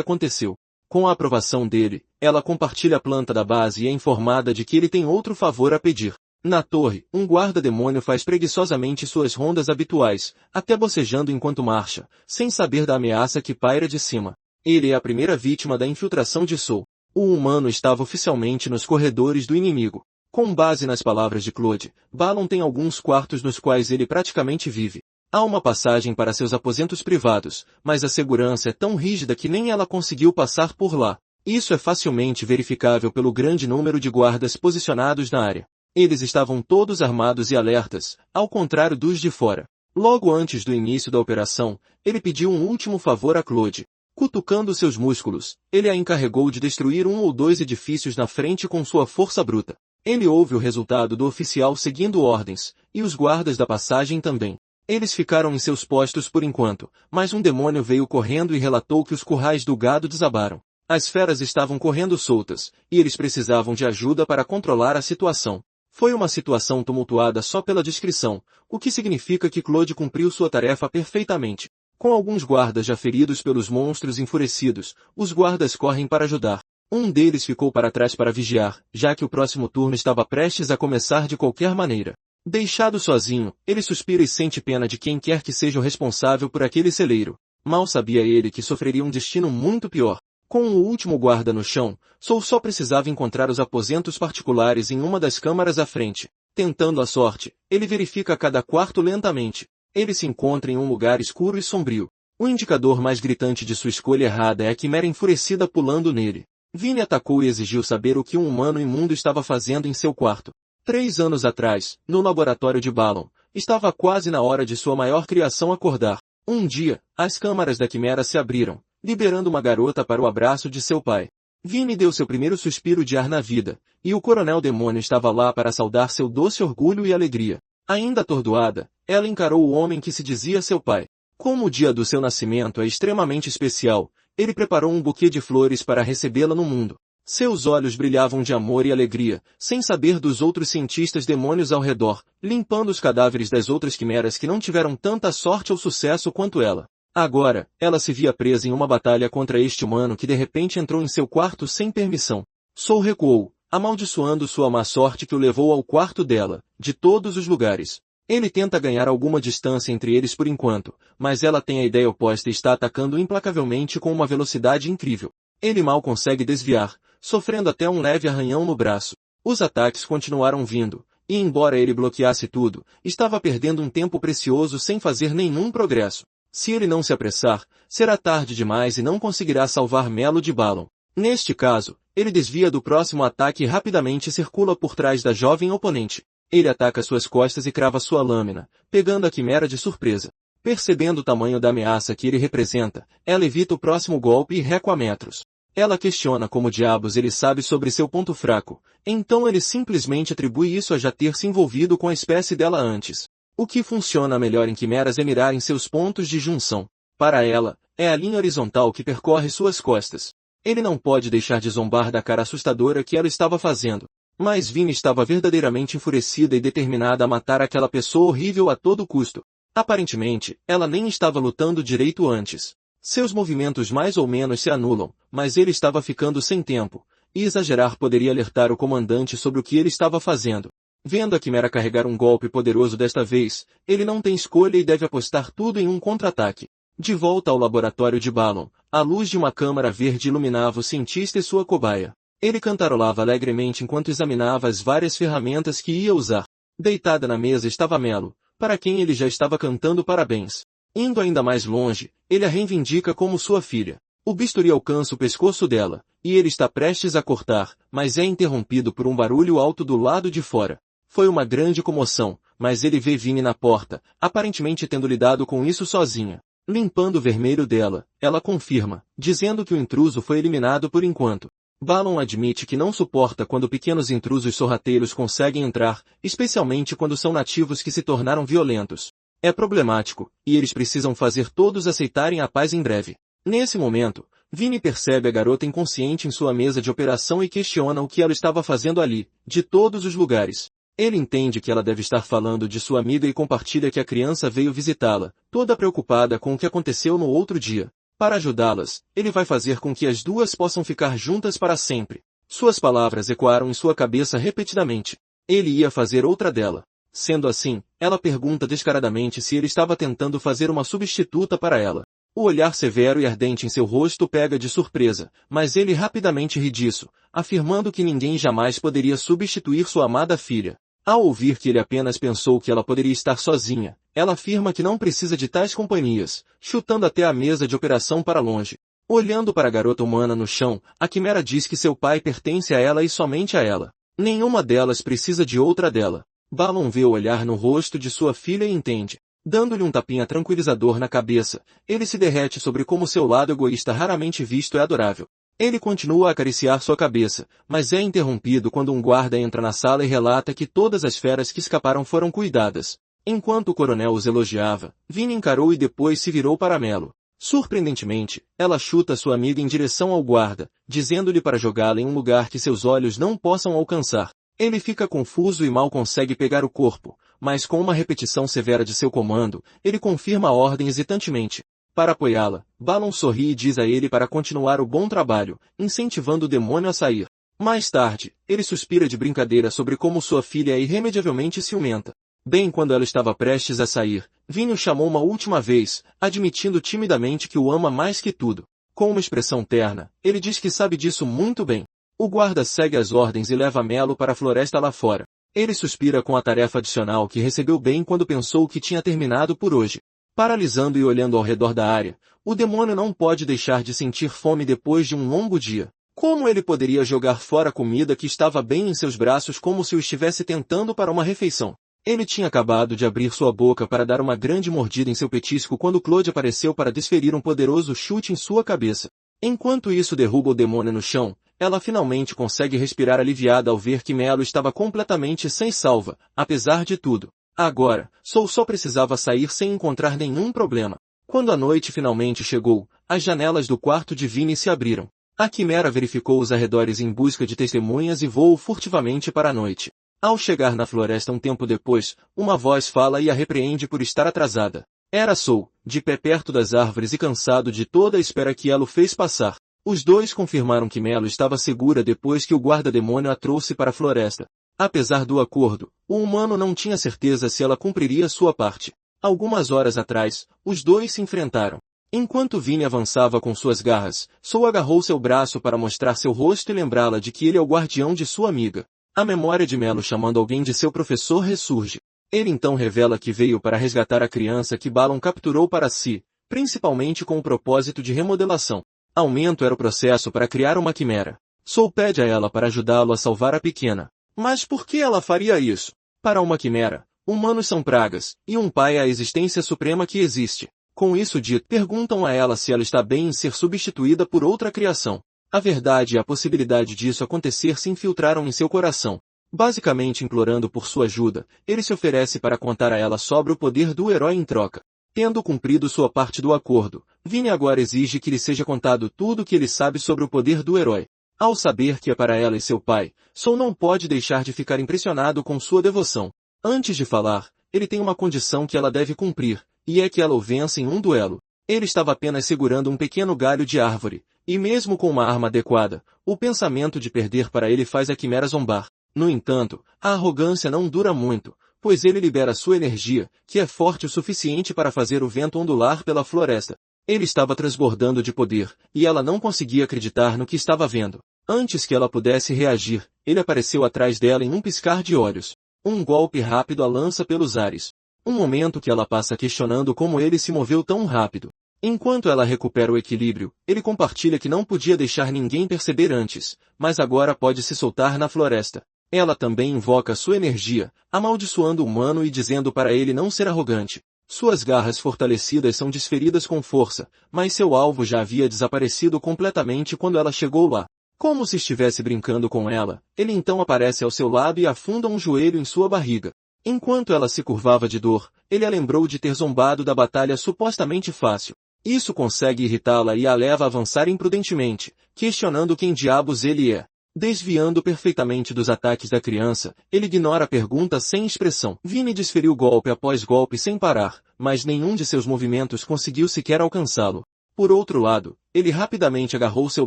Speaker 1: aconteceu. Com a aprovação dele, ela compartilha a planta da base e é informada de que ele tem outro favor a pedir. Na torre, um guarda-demônio faz preguiçosamente suas rondas habituais, até bocejando enquanto marcha, sem saber da ameaça que paira de cima. Ele é a primeira vítima da infiltração de Soul. O humano estava oficialmente nos corredores do inimigo. Com base nas palavras de Claude, Balon tem alguns quartos nos quais ele praticamente vive. Há uma passagem para seus aposentos privados, mas a segurança é tão rígida que nem ela conseguiu passar por lá. Isso é facilmente verificável pelo grande número de guardas posicionados na área. Eles estavam todos armados e alertas, ao contrário dos de fora. Logo antes do início da operação, ele pediu um último favor a Claude. Cutucando seus músculos, ele a encarregou de destruir 1 ou 2 edifícios na frente com sua força bruta. Ele ouve o resultado do oficial seguindo ordens, e os guardas da passagem também. Eles ficaram em seus postos por enquanto, mas um demônio veio correndo e relatou que os currais do gado desabaram. As feras estavam correndo soltas, e eles precisavam de ajuda para controlar a situação. Foi uma situação tumultuada só pela descrição, o que significa que Claude cumpriu sua tarefa perfeitamente. Com alguns guardas já feridos pelos monstros enfurecidos, os guardas correm para ajudar. Um deles ficou para trás para vigiar, já que o próximo turno estava prestes a começar de qualquer maneira. Deixado sozinho, ele suspira e sente pena de quem quer que seja o responsável por aquele celeiro. Mal sabia ele que sofreria um destino muito pior. Com o último guarda no chão, Soul só precisava encontrar os aposentos particulares em uma das câmaras à frente. Tentando a sorte, ele verifica cada quarto lentamente. Ele se encontra em um lugar escuro e sombrio. O indicador mais gritante de sua escolha errada é a quimera enfurecida pulando nele. Vini atacou e exigiu saber o que um humano imundo estava fazendo em seu quarto. 3 anos atrás, no laboratório de Balon, estava quase na hora de sua maior criação acordar. Um dia, as câmaras da quimera se abriram, liberando uma garota para o abraço de seu pai. Vini deu seu primeiro suspiro de ar na vida, e o coronel demônio estava lá para saudar seu doce orgulho e alegria. Ainda atordoada, ela encarou o homem que se dizia seu pai. Como o dia do seu nascimento é extremamente especial, ele preparou um buquê de flores para recebê-la no mundo. Seus olhos brilhavam de amor e alegria, sem saber dos outros cientistas demônios ao redor, limpando os cadáveres das outras quimeras que não tiveram tanta sorte ou sucesso quanto ela. Agora, ela se via presa em uma batalha contra este humano que de repente entrou em seu quarto sem permissão. Soul recuou, amaldiçoando sua má sorte que o levou ao quarto dela, de todos os lugares. Ele tenta ganhar alguma distância entre eles por enquanto, mas ela tem a ideia oposta e está atacando implacavelmente com uma velocidade incrível. Ele mal consegue desviar, sofrendo até um leve arranhão no braço. Os ataques continuaram vindo, e embora ele bloqueasse tudo, estava perdendo um tempo precioso sem fazer nenhum progresso. Se ele não se apressar, será tarde demais e não conseguirá salvar Melo de Balon. Neste caso, ele desvia do próximo ataque e rapidamente circula por trás da jovem oponente. Ele ataca suas costas e crava sua lâmina, pegando a quimera de surpresa. Percebendo o tamanho da ameaça que ele representa, ela evita o próximo golpe e recua metros. Ela questiona como diabos ele sabe sobre seu ponto fraco, então ele simplesmente atribui isso a já ter se envolvido com a espécie dela antes. O que funciona melhor em quimeras é mirar em seus pontos de junção. Para ela, é a linha horizontal que percorre suas costas. Ele não pode deixar de zombar da cara assustadora que ela estava fazendo. Mas Vini estava verdadeiramente enfurecida e determinada a matar aquela pessoa horrível a todo custo. Aparentemente, ela nem estava lutando direito antes. Seus movimentos mais ou menos se anulam, mas ele estava ficando sem tempo, e exagerar poderia alertar o comandante sobre o que ele estava fazendo. Vendo a quimera carregar um golpe poderoso desta vez, ele não tem escolha e deve apostar tudo em um contra-ataque. De volta ao laboratório de Balon, a luz de uma câmara verde iluminava o cientista e sua cobaia. Ele cantarolava alegremente enquanto examinava as várias ferramentas que ia usar. Deitada na mesa estava Melo, para quem ele já estava cantando parabéns. Indo ainda mais longe, ele a reivindica como sua filha. O bisturi alcança o pescoço dela, e ele está prestes a cortar, mas é interrompido por um barulho alto do lado de fora. Foi uma grande comoção, mas ele vê Vinnie na porta, aparentemente tendo lidado com isso sozinha. Limpando o vermelho dela, ela confirma, dizendo que o intruso foi eliminado por enquanto. Balon admite que não suporta quando pequenos intrusos sorrateiros conseguem entrar, especialmente quando são nativos que se tornaram violentos. É problemático, e eles precisam fazer todos aceitarem a paz em breve. Nesse momento, Vinnie percebe a garota inconsciente em sua mesa de operação e questiona o que ela estava fazendo ali, de todos os lugares. Ele entende que ela deve estar falando de sua amiga e compartilha que a criança veio visitá-la, toda preocupada com o que aconteceu no outro dia. Para ajudá-las, ele vai fazer com que as duas possam ficar juntas para sempre. Suas palavras ecoaram em sua cabeça repetidamente. Ele ia fazer outra dela. Sendo assim, ela pergunta descaradamente se ele estava tentando fazer uma substituta para ela. O olhar severo e ardente em seu rosto pega de surpresa, mas ele rapidamente ri disso, afirmando que ninguém jamais poderia substituir sua amada filha. Ao ouvir que ele apenas pensou que ela poderia estar sozinha, ela afirma que não precisa de tais companhias, chutando até a mesa de operação para longe. Olhando para a garota humana no chão, a quimera diz que seu pai pertence a ela e somente a ela. Nenhuma delas precisa de outra dela. Balon vê o olhar no rosto de sua filha e entende. Dando-lhe um tapinha tranquilizador na cabeça, ele se derrete sobre como seu lado egoísta raramente visto é adorável. Ele continua a acariciar sua cabeça, mas é interrompido quando um guarda entra na sala e relata que todas as feras que escaparam foram cuidadas. Enquanto o coronel os elogiava, Vinnie encarou e depois se virou para Melo. Surpreendentemente, ela chuta sua amiga em direção ao guarda, dizendo-lhe para jogá-la em um lugar que seus olhos não possam alcançar. Ele fica confuso e mal consegue pegar o corpo, mas com uma repetição severa de seu comando, ele confirma a ordem hesitantemente. Para apoiá-la, Balon sorri e diz a ele para continuar o bom trabalho, incentivando o demônio a sair. Mais tarde, ele suspira de brincadeira sobre como sua filha é irremediavelmente ciumenta. Bem quando ela estava prestes a sair, Vinnie o chamou uma última vez, admitindo timidamente que o ama mais que tudo. Com uma expressão terna, ele diz que sabe disso muito bem. O guarda segue as ordens e leva Melo para a floresta lá fora. Ele suspira com a tarefa adicional que recebeu bem quando pensou que tinha terminado por hoje. Paralisando e olhando ao redor da área, o demônio não pode deixar de sentir fome depois de um longo dia. Como ele poderia jogar fora a comida que estava bem em seus braços como se o estivesse tentando para uma refeição? Ele tinha acabado de abrir sua boca para dar uma grande mordida em seu petisco quando Claude apareceu para desferir um poderoso chute em sua cabeça. Enquanto isso derruba o demônio no chão, ela finalmente consegue respirar aliviada ao ver que Melo estava completamente sem salva, apesar de tudo. Agora, Soul só precisava sair sem encontrar nenhum problema. Quando a noite finalmente chegou, as janelas do quarto de Vinnie se abriram. A quimera verificou os arredores em busca de testemunhas e voou furtivamente para a noite. Ao chegar na floresta um tempo depois, uma voz fala e a repreende por estar atrasada. Era Soul, de pé perto das árvores e cansado de toda a espera que ela o fez passar. Os dois confirmaram que Melo estava segura depois que o guarda-demônio a trouxe para a floresta. Apesar do acordo, o humano não tinha certeza se ela cumpriria sua parte. Algumas horas atrás, os dois se enfrentaram. Enquanto Vinnie avançava com suas garras, Soul agarrou seu braço para mostrar seu rosto e lembrá-la de que ele é o guardião de sua amiga. A memória de Melo chamando alguém de seu professor ressurge. Ele então revela que veio para resgatar a criança que Balon capturou para si, principalmente com o propósito de remodelação. Aumento era o processo para criar uma quimera. Soul pede a ela para ajudá-lo a salvar a pequena. Mas por que ela faria isso? Para uma quimera, humanos são pragas, e um pai é a existência suprema que existe. Com isso dito, perguntam a ela se ela está bem em ser substituída por outra criação. A verdade e a possibilidade disso acontecer se infiltraram em seu coração. Basicamente implorando por sua ajuda, ele se oferece para contar a ela sobre o poder do herói em troca. Tendo cumprido sua parte do acordo, Vinnie agora exige que lhe seja contado tudo o que ele sabe sobre o poder do herói. Ao saber que é para ela e seu pai, Soul não pode deixar de ficar impressionado com sua devoção. Antes de falar, ele tem uma condição que ela deve cumprir, e é que ela o vença em um duelo. Ele estava apenas segurando um pequeno galho de árvore, e mesmo com uma arma adequada, o pensamento de perder para ele faz a quimera zombar. No entanto, a arrogância não dura muito, pois ele libera sua energia, que é forte o suficiente para fazer o vento ondular pela floresta. Ele estava transbordando de poder, e ela não conseguia acreditar no que estava vendo. Antes que ela pudesse reagir, ele apareceu atrás dela em um piscar de olhos. Um golpe rápido a lança pelos ares. Um momento que ela passa questionando como ele se moveu tão rápido. Enquanto ela recupera o equilíbrio, ele compartilha que não podia deixar ninguém perceber antes, mas agora pode se soltar na floresta. Ela também invoca sua energia, amaldiçoando o humano e dizendo para ele não ser arrogante. Suas garras fortalecidas são desferidas com força, mas seu alvo já havia desaparecido completamente quando ela chegou lá. Como se estivesse brincando com ela, ele então aparece ao seu lado e afunda um joelho em sua barriga. Enquanto ela se curvava de dor, ele a lembrou de ter zombado da batalha supostamente fácil. Isso consegue irritá-la e a leva a avançar imprudentemente, questionando quem diabos ele é. Desviando perfeitamente dos ataques da criança, ele ignora a pergunta sem expressão. Vini desferiu golpe após golpe sem parar, mas nenhum de seus movimentos conseguiu sequer alcançá-lo. Por outro lado, ele rapidamente agarrou seu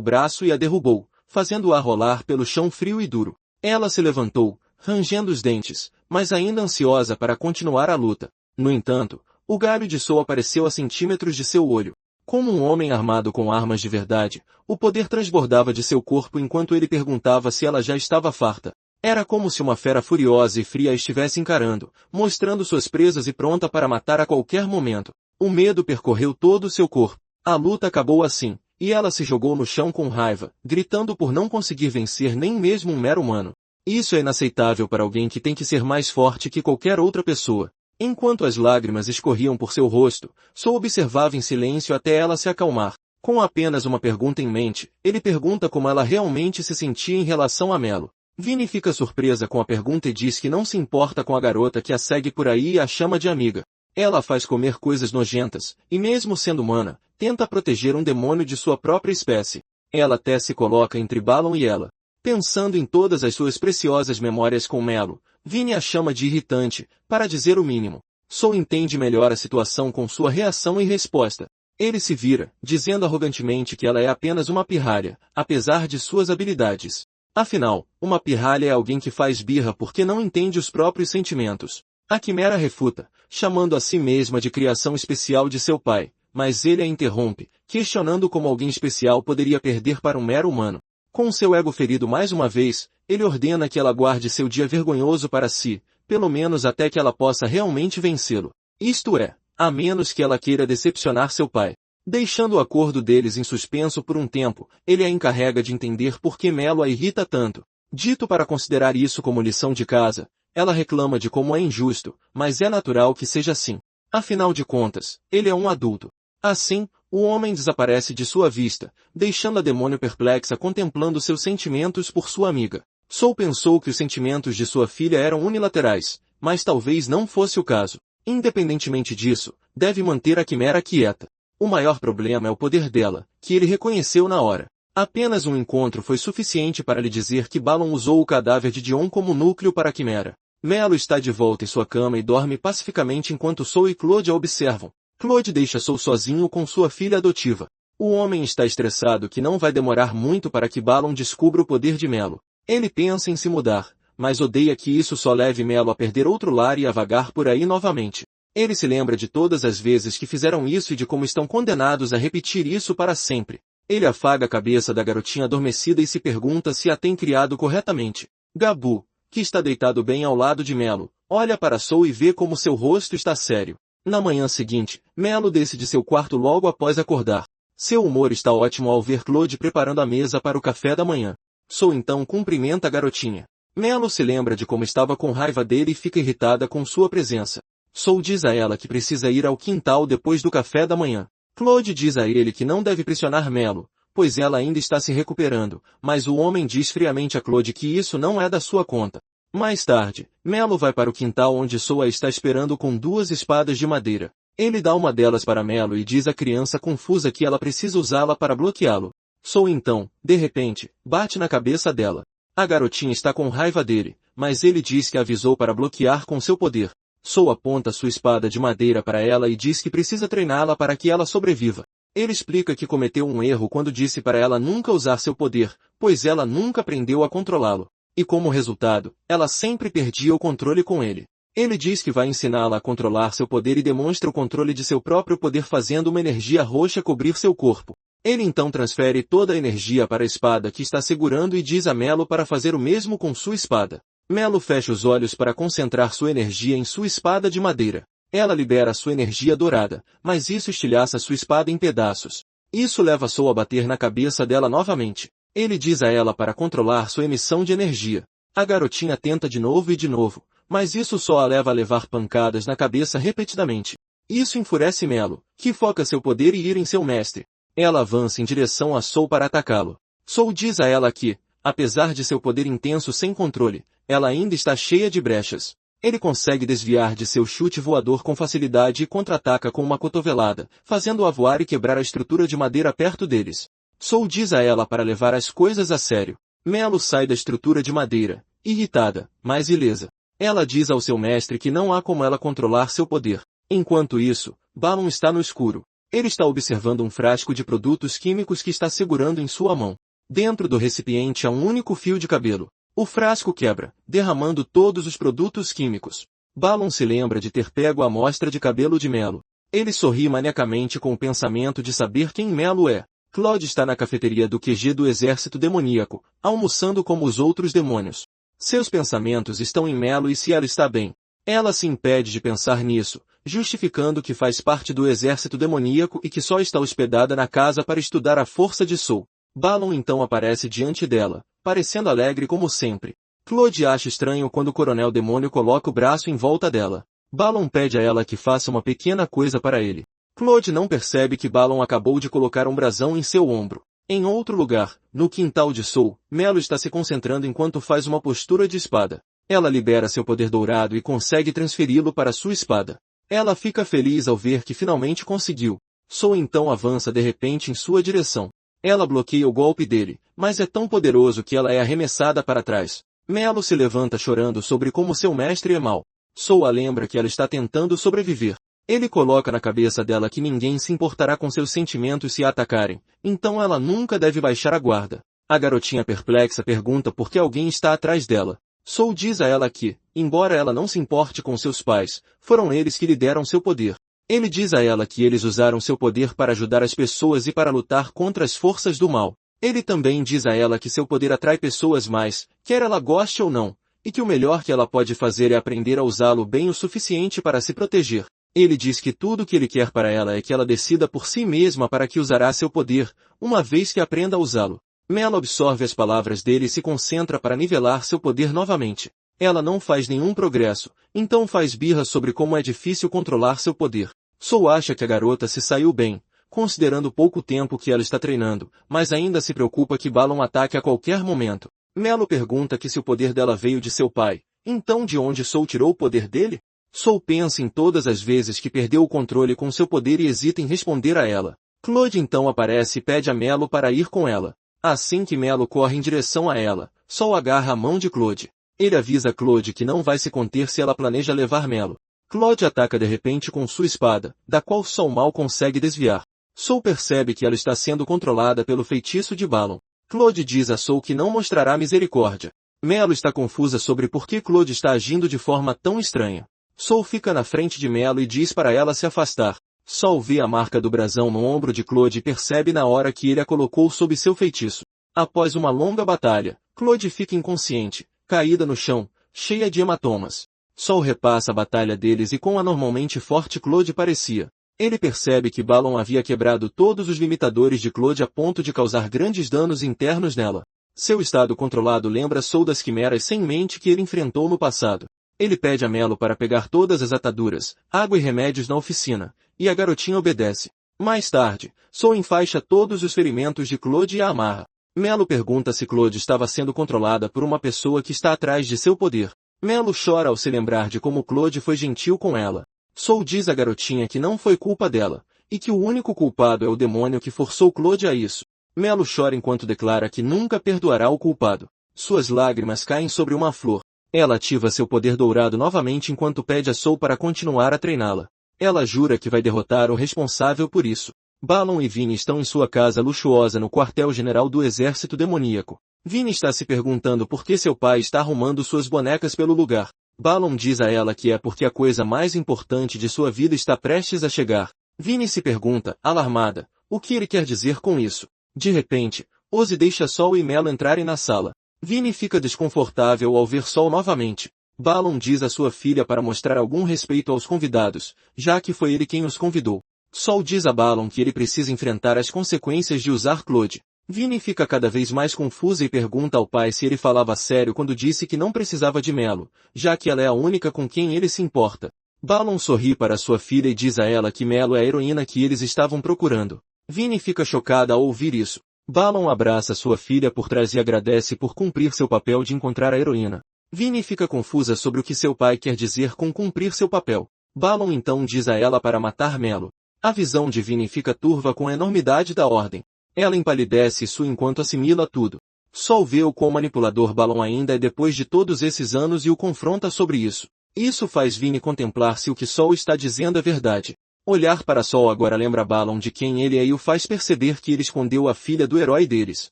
Speaker 1: braço e a derrubou, fazendo-a rolar pelo chão frio e duro. Ela se levantou, rangendo os dentes, mas ainda ansiosa para continuar a luta. No entanto, o galho de Soul apareceu a centímetros de seu olho. Como um homem armado com armas de verdade, o poder transbordava de seu corpo enquanto ele perguntava se ela já estava farta. Era como se uma fera furiosa e fria a estivesse encarando, mostrando suas presas e pronta para matar a qualquer momento. O medo percorreu todo o seu corpo. A luta acabou assim, e ela se jogou no chão com raiva, gritando por não conseguir vencer nem mesmo um mero humano. Isso é inaceitável para alguém que tem que ser mais forte que qualquer outra pessoa. Enquanto as lágrimas escorriam por seu rosto, Soul observava em silêncio até ela se acalmar. Com apenas uma pergunta em mente, ele pergunta como ela realmente se sentia em relação a Melo. Vini fica surpresa com a pergunta e diz que não se importa com a garota que a segue por aí e a chama de amiga. Ela a faz comer coisas nojentas, e mesmo sendo humana, tenta proteger um demônio de sua própria espécie. Ela até se coloca entre Balon e ela. Pensando em todas as suas preciosas memórias com Melo, Vini a chama de irritante, para dizer o mínimo. Soul entende melhor a situação com sua reação e resposta. Ele se vira, dizendo arrogantemente que ela é apenas uma pirralha, apesar de suas habilidades. Afinal, uma pirralha é alguém que faz birra porque não entende os próprios sentimentos. A Quimera refuta, chamando a si mesma de criação especial de seu pai, mas ele a interrompe, questionando como alguém especial poderia perder para um mero humano. Com seu ego ferido mais uma vez, ele ordena que ela guarde seu dia vergonhoso para si, pelo menos até que ela possa realmente vencê-lo. Isto é, a menos que ela queira decepcionar seu pai. Deixando o acordo deles em suspenso por um tempo, ele a encarrega de entender por que Melo a irrita tanto. Dito para considerar isso como lição de casa, ela reclama de como é injusto, mas é natural que seja assim. Afinal de contas, ele é um adulto. Assim, o homem desaparece de sua vista, deixando a demônio perplexa contemplando seus sentimentos por sua amiga. Soul pensou que os sentimentos de sua filha eram unilaterais, mas talvez não fosse o caso. Independentemente disso, deve manter a Quimera quieta. O maior problema é o poder dela, que ele reconheceu na hora. Apenas um encontro foi suficiente para lhe dizer que Balon usou o cadáver de Dion como núcleo para a Quimera. Melo está de volta em sua cama e dorme pacificamente enquanto Soul e Claude a observam. Claude deixa Soul sozinho com sua filha adotiva. O homem está estressado que não vai demorar muito para que Balon descubra o poder de Melo. Ele pensa em se mudar, mas odeia que isso só leve Melo a perder outro lar e a vagar por aí novamente. Ele se lembra de todas as vezes que fizeram isso e de como estão condenados a repetir isso para sempre. Ele afaga a cabeça da garotinha adormecida e se pergunta se a tem criado corretamente. Gabu, que está deitado bem ao lado de Melo, olha para Soul e vê como seu rosto está sério. Na manhã seguinte, Melo desce de seu quarto logo após acordar. Seu humor está ótimo ao ver Claude preparando a mesa para o café da manhã. Soul então cumprimenta a garotinha. Melo se lembra de como estava com raiva dele e fica irritada com sua presença. Soul diz a ela que precisa ir ao quintal depois do café da manhã. Claude diz a ele que não deve pressionar Melo, pois ela ainda está se recuperando, mas o homem diz friamente a Claude que isso não é da sua conta. Mais tarde, Melo vai para o quintal onde Soul a está esperando com duas espadas de madeira. Ele dá uma delas para Melo e diz à criança confusa que ela precisa usá-la para bloqueá-lo. Soul então, de repente, bate na cabeça dela. A garotinha está com raiva dele, mas ele diz que a avisou para bloquear com seu poder. Soul aponta sua espada de madeira para ela e diz que precisa treiná-la para que ela sobreviva. Ele explica que cometeu um erro quando disse para ela nunca usar seu poder, pois ela nunca aprendeu a controlá-lo. E como resultado, ela sempre perdia o controle com ele. Ele diz que vai ensiná-la a controlar seu poder e demonstra o controle de seu próprio poder fazendo uma energia roxa cobrir seu corpo. Ele então transfere toda a energia para a espada que está segurando e diz a Melo para fazer o mesmo com sua espada. Melo fecha os olhos para concentrar sua energia em sua espada de madeira. Ela libera sua energia dourada, mas isso estilhaça sua espada em pedaços. Isso leva Soul a bater na cabeça dela novamente. Ele diz a ela para controlar sua emissão de energia. A garotinha tenta de novo, mas isso só a leva a levar pancadas na cabeça repetidamente. Isso enfurece Melo, que foca seu poder e ira em seu mestre. Ela avança em direção a Soul para atacá-lo. Soul diz a ela que, apesar de seu poder intenso sem controle, ela ainda está cheia de brechas. Ele consegue desviar de seu chute voador com facilidade e contra-ataca com uma cotovelada, fazendo-a voar e quebrar a estrutura de madeira perto deles. Soul diz a ela para levar as coisas a sério. Melo sai da estrutura de madeira, irritada, mas ilesa. Ela diz ao seu mestre que não há como ela controlar seu poder. Enquanto isso, Balon está no escuro. Ele está observando um frasco de produtos químicos que está segurando em sua mão. Dentro do recipiente há um único fio de cabelo. O frasco quebra, derramando todos os produtos químicos. Balon se lembra de ter pego a amostra de cabelo de Melo. Ele sorri maniacamente com o pensamento de saber quem Melo é. Claude está na cafeteria do QG do exército demoníaco, almoçando como os outros demônios. Seus pensamentos estão em Melo e se ela está bem. Ela se impede de pensar nisso, justificando que faz parte do exército demoníaco e que só está hospedada na casa para estudar a força de Soul. Balon então aparece diante dela, parecendo alegre como sempre. Claude acha estranho quando o coronel demônio coloca o braço em volta dela. Balon pede a ela que faça uma pequena coisa para ele. Claude não percebe que Balon acabou de colocar um brasão em seu ombro. Em outro lugar, no quintal de Soul, Melo está se concentrando enquanto faz uma postura de espada. Ela libera seu poder dourado e consegue transferi-lo para sua espada. Ela fica feliz ao ver que finalmente conseguiu. Soul então avança de repente em sua direção. Ela bloqueia o golpe dele, mas é tão poderoso que ela é arremessada para trás. Melo se levanta chorando sobre como seu mestre é mau. Soul a lembra que ela está tentando sobreviver. Ele coloca na cabeça dela que ninguém se importará com seus sentimentos se a atacarem, então ela nunca deve baixar a guarda. A garotinha perplexa pergunta por que alguém está atrás dela. Soul diz a ela que, embora ela não se importe com seus pais, foram eles que lhe deram seu poder. Ele diz a ela que eles usaram seu poder para ajudar as pessoas e para lutar contra as forças do mal. Ele também diz a ela que seu poder atrai pessoas mais, quer ela goste ou não, e que o melhor que ela pode fazer é aprender a usá-lo bem o suficiente para se proteger. Ele diz que tudo o que ele quer para ela é que ela decida por si mesma para que usará seu poder, uma vez que aprenda a usá-lo. Melo absorve as palavras dele e se concentra para nivelar seu poder novamente. Ela não faz nenhum progresso, então faz birra sobre como é difícil controlar seu poder. Soul acha que a garota se saiu bem, considerando o pouco tempo que ela está treinando, mas ainda se preocupa que Balon ataque a qualquer momento. Melo pergunta que se o poder dela veio de seu pai, então de onde Soul tirou o poder dele? Soul pensa em todas as vezes que perdeu o controle com seu poder e hesita em responder a ela. Claude então aparece e pede a Melo para ir com ela. Assim que Melo corre em direção a ela, Soul agarra a mão de Claude. Ele avisa Claude que não vai se conter se ela planeja levar Melo. Claude ataca de repente com sua espada, da qual Soul mal consegue desviar. Soul percebe que ela está sendo controlada pelo feitiço de Balon. Claude diz a Soul que não mostrará misericórdia. Melo está confusa sobre por que Claude está agindo de forma tão estranha. Soul fica na frente de Melo e diz para ela se afastar. Soul vê a marca do brasão no ombro de Claude e percebe na hora que ele a colocou sob seu feitiço. Após uma longa batalha, Claude fica inconsciente, caída no chão, cheia de hematomas. Soul repassa a batalha deles e com a normalmente forte Claude parecia. Ele percebe que Balon havia quebrado todos os limitadores de Claude a ponto de causar grandes danos internos nela. Seu estado controlado lembra Soul das quimeras sem mente que ele enfrentou no passado. Ele pede a Melo para pegar todas as ataduras, água e remédios na oficina, e a garotinha obedece. Mais tarde, Soul enfaixa todos os ferimentos de Claude e a amarra. Melo pergunta se Claude estava sendo controlada por uma pessoa que está atrás de seu poder. Melo chora ao se lembrar de como Claude foi gentil com ela. Soul diz à garotinha que não foi culpa dela, e que o único culpado é o demônio que forçou Claude a isso. Melo chora enquanto declara que nunca perdoará o culpado. Suas lágrimas caem sobre uma flor. Ela ativa seu poder dourado novamente enquanto pede a Soul para continuar a treiná-la. Ela jura que vai derrotar o responsável por isso. Balon e Vinny estão em sua casa luxuosa no quartel-general do exército demoníaco. Vinny está se perguntando por que seu pai está arrumando suas bonecas pelo lugar. Balon diz a ela que é porque a coisa mais importante de sua vida está prestes a chegar. Vinny se pergunta, alarmada, o que ele quer dizer com isso. De repente, Ozzy deixa Soul e Melo entrarem na sala. Vinny fica desconfortável ao ver Soul novamente. Balon diz à sua filha para mostrar algum respeito aos convidados, já que foi ele quem os convidou. Soul diz a Balon que ele precisa enfrentar as consequências de usar Claude. Vini fica cada vez mais confusa e pergunta ao pai se ele falava sério quando disse que não precisava de Melo, já que ela é a única com quem ele se importa. Balon sorri para sua filha e diz a ela que Melo é a heroína que eles estavam procurando. Vini fica chocada ao ouvir isso. Balon abraça sua filha por trás e agradece por cumprir seu papel de encontrar a heroína. Vini fica confusa sobre o que seu pai quer dizer com cumprir seu papel. Balon então diz a ela para matar Melo. A visão de Vini fica turva com a enormidade da ordem. Ela empalidece enquanto assimila tudo. Sol vê o quão manipulador Balon ainda é depois de todos esses anos e o confronta sobre isso. Isso faz Vini contemplar se o que Sol está dizendo é verdade. Olhar para Sol agora lembra Balon de quem ele é e o faz perceber que ele escondeu a filha do herói deles.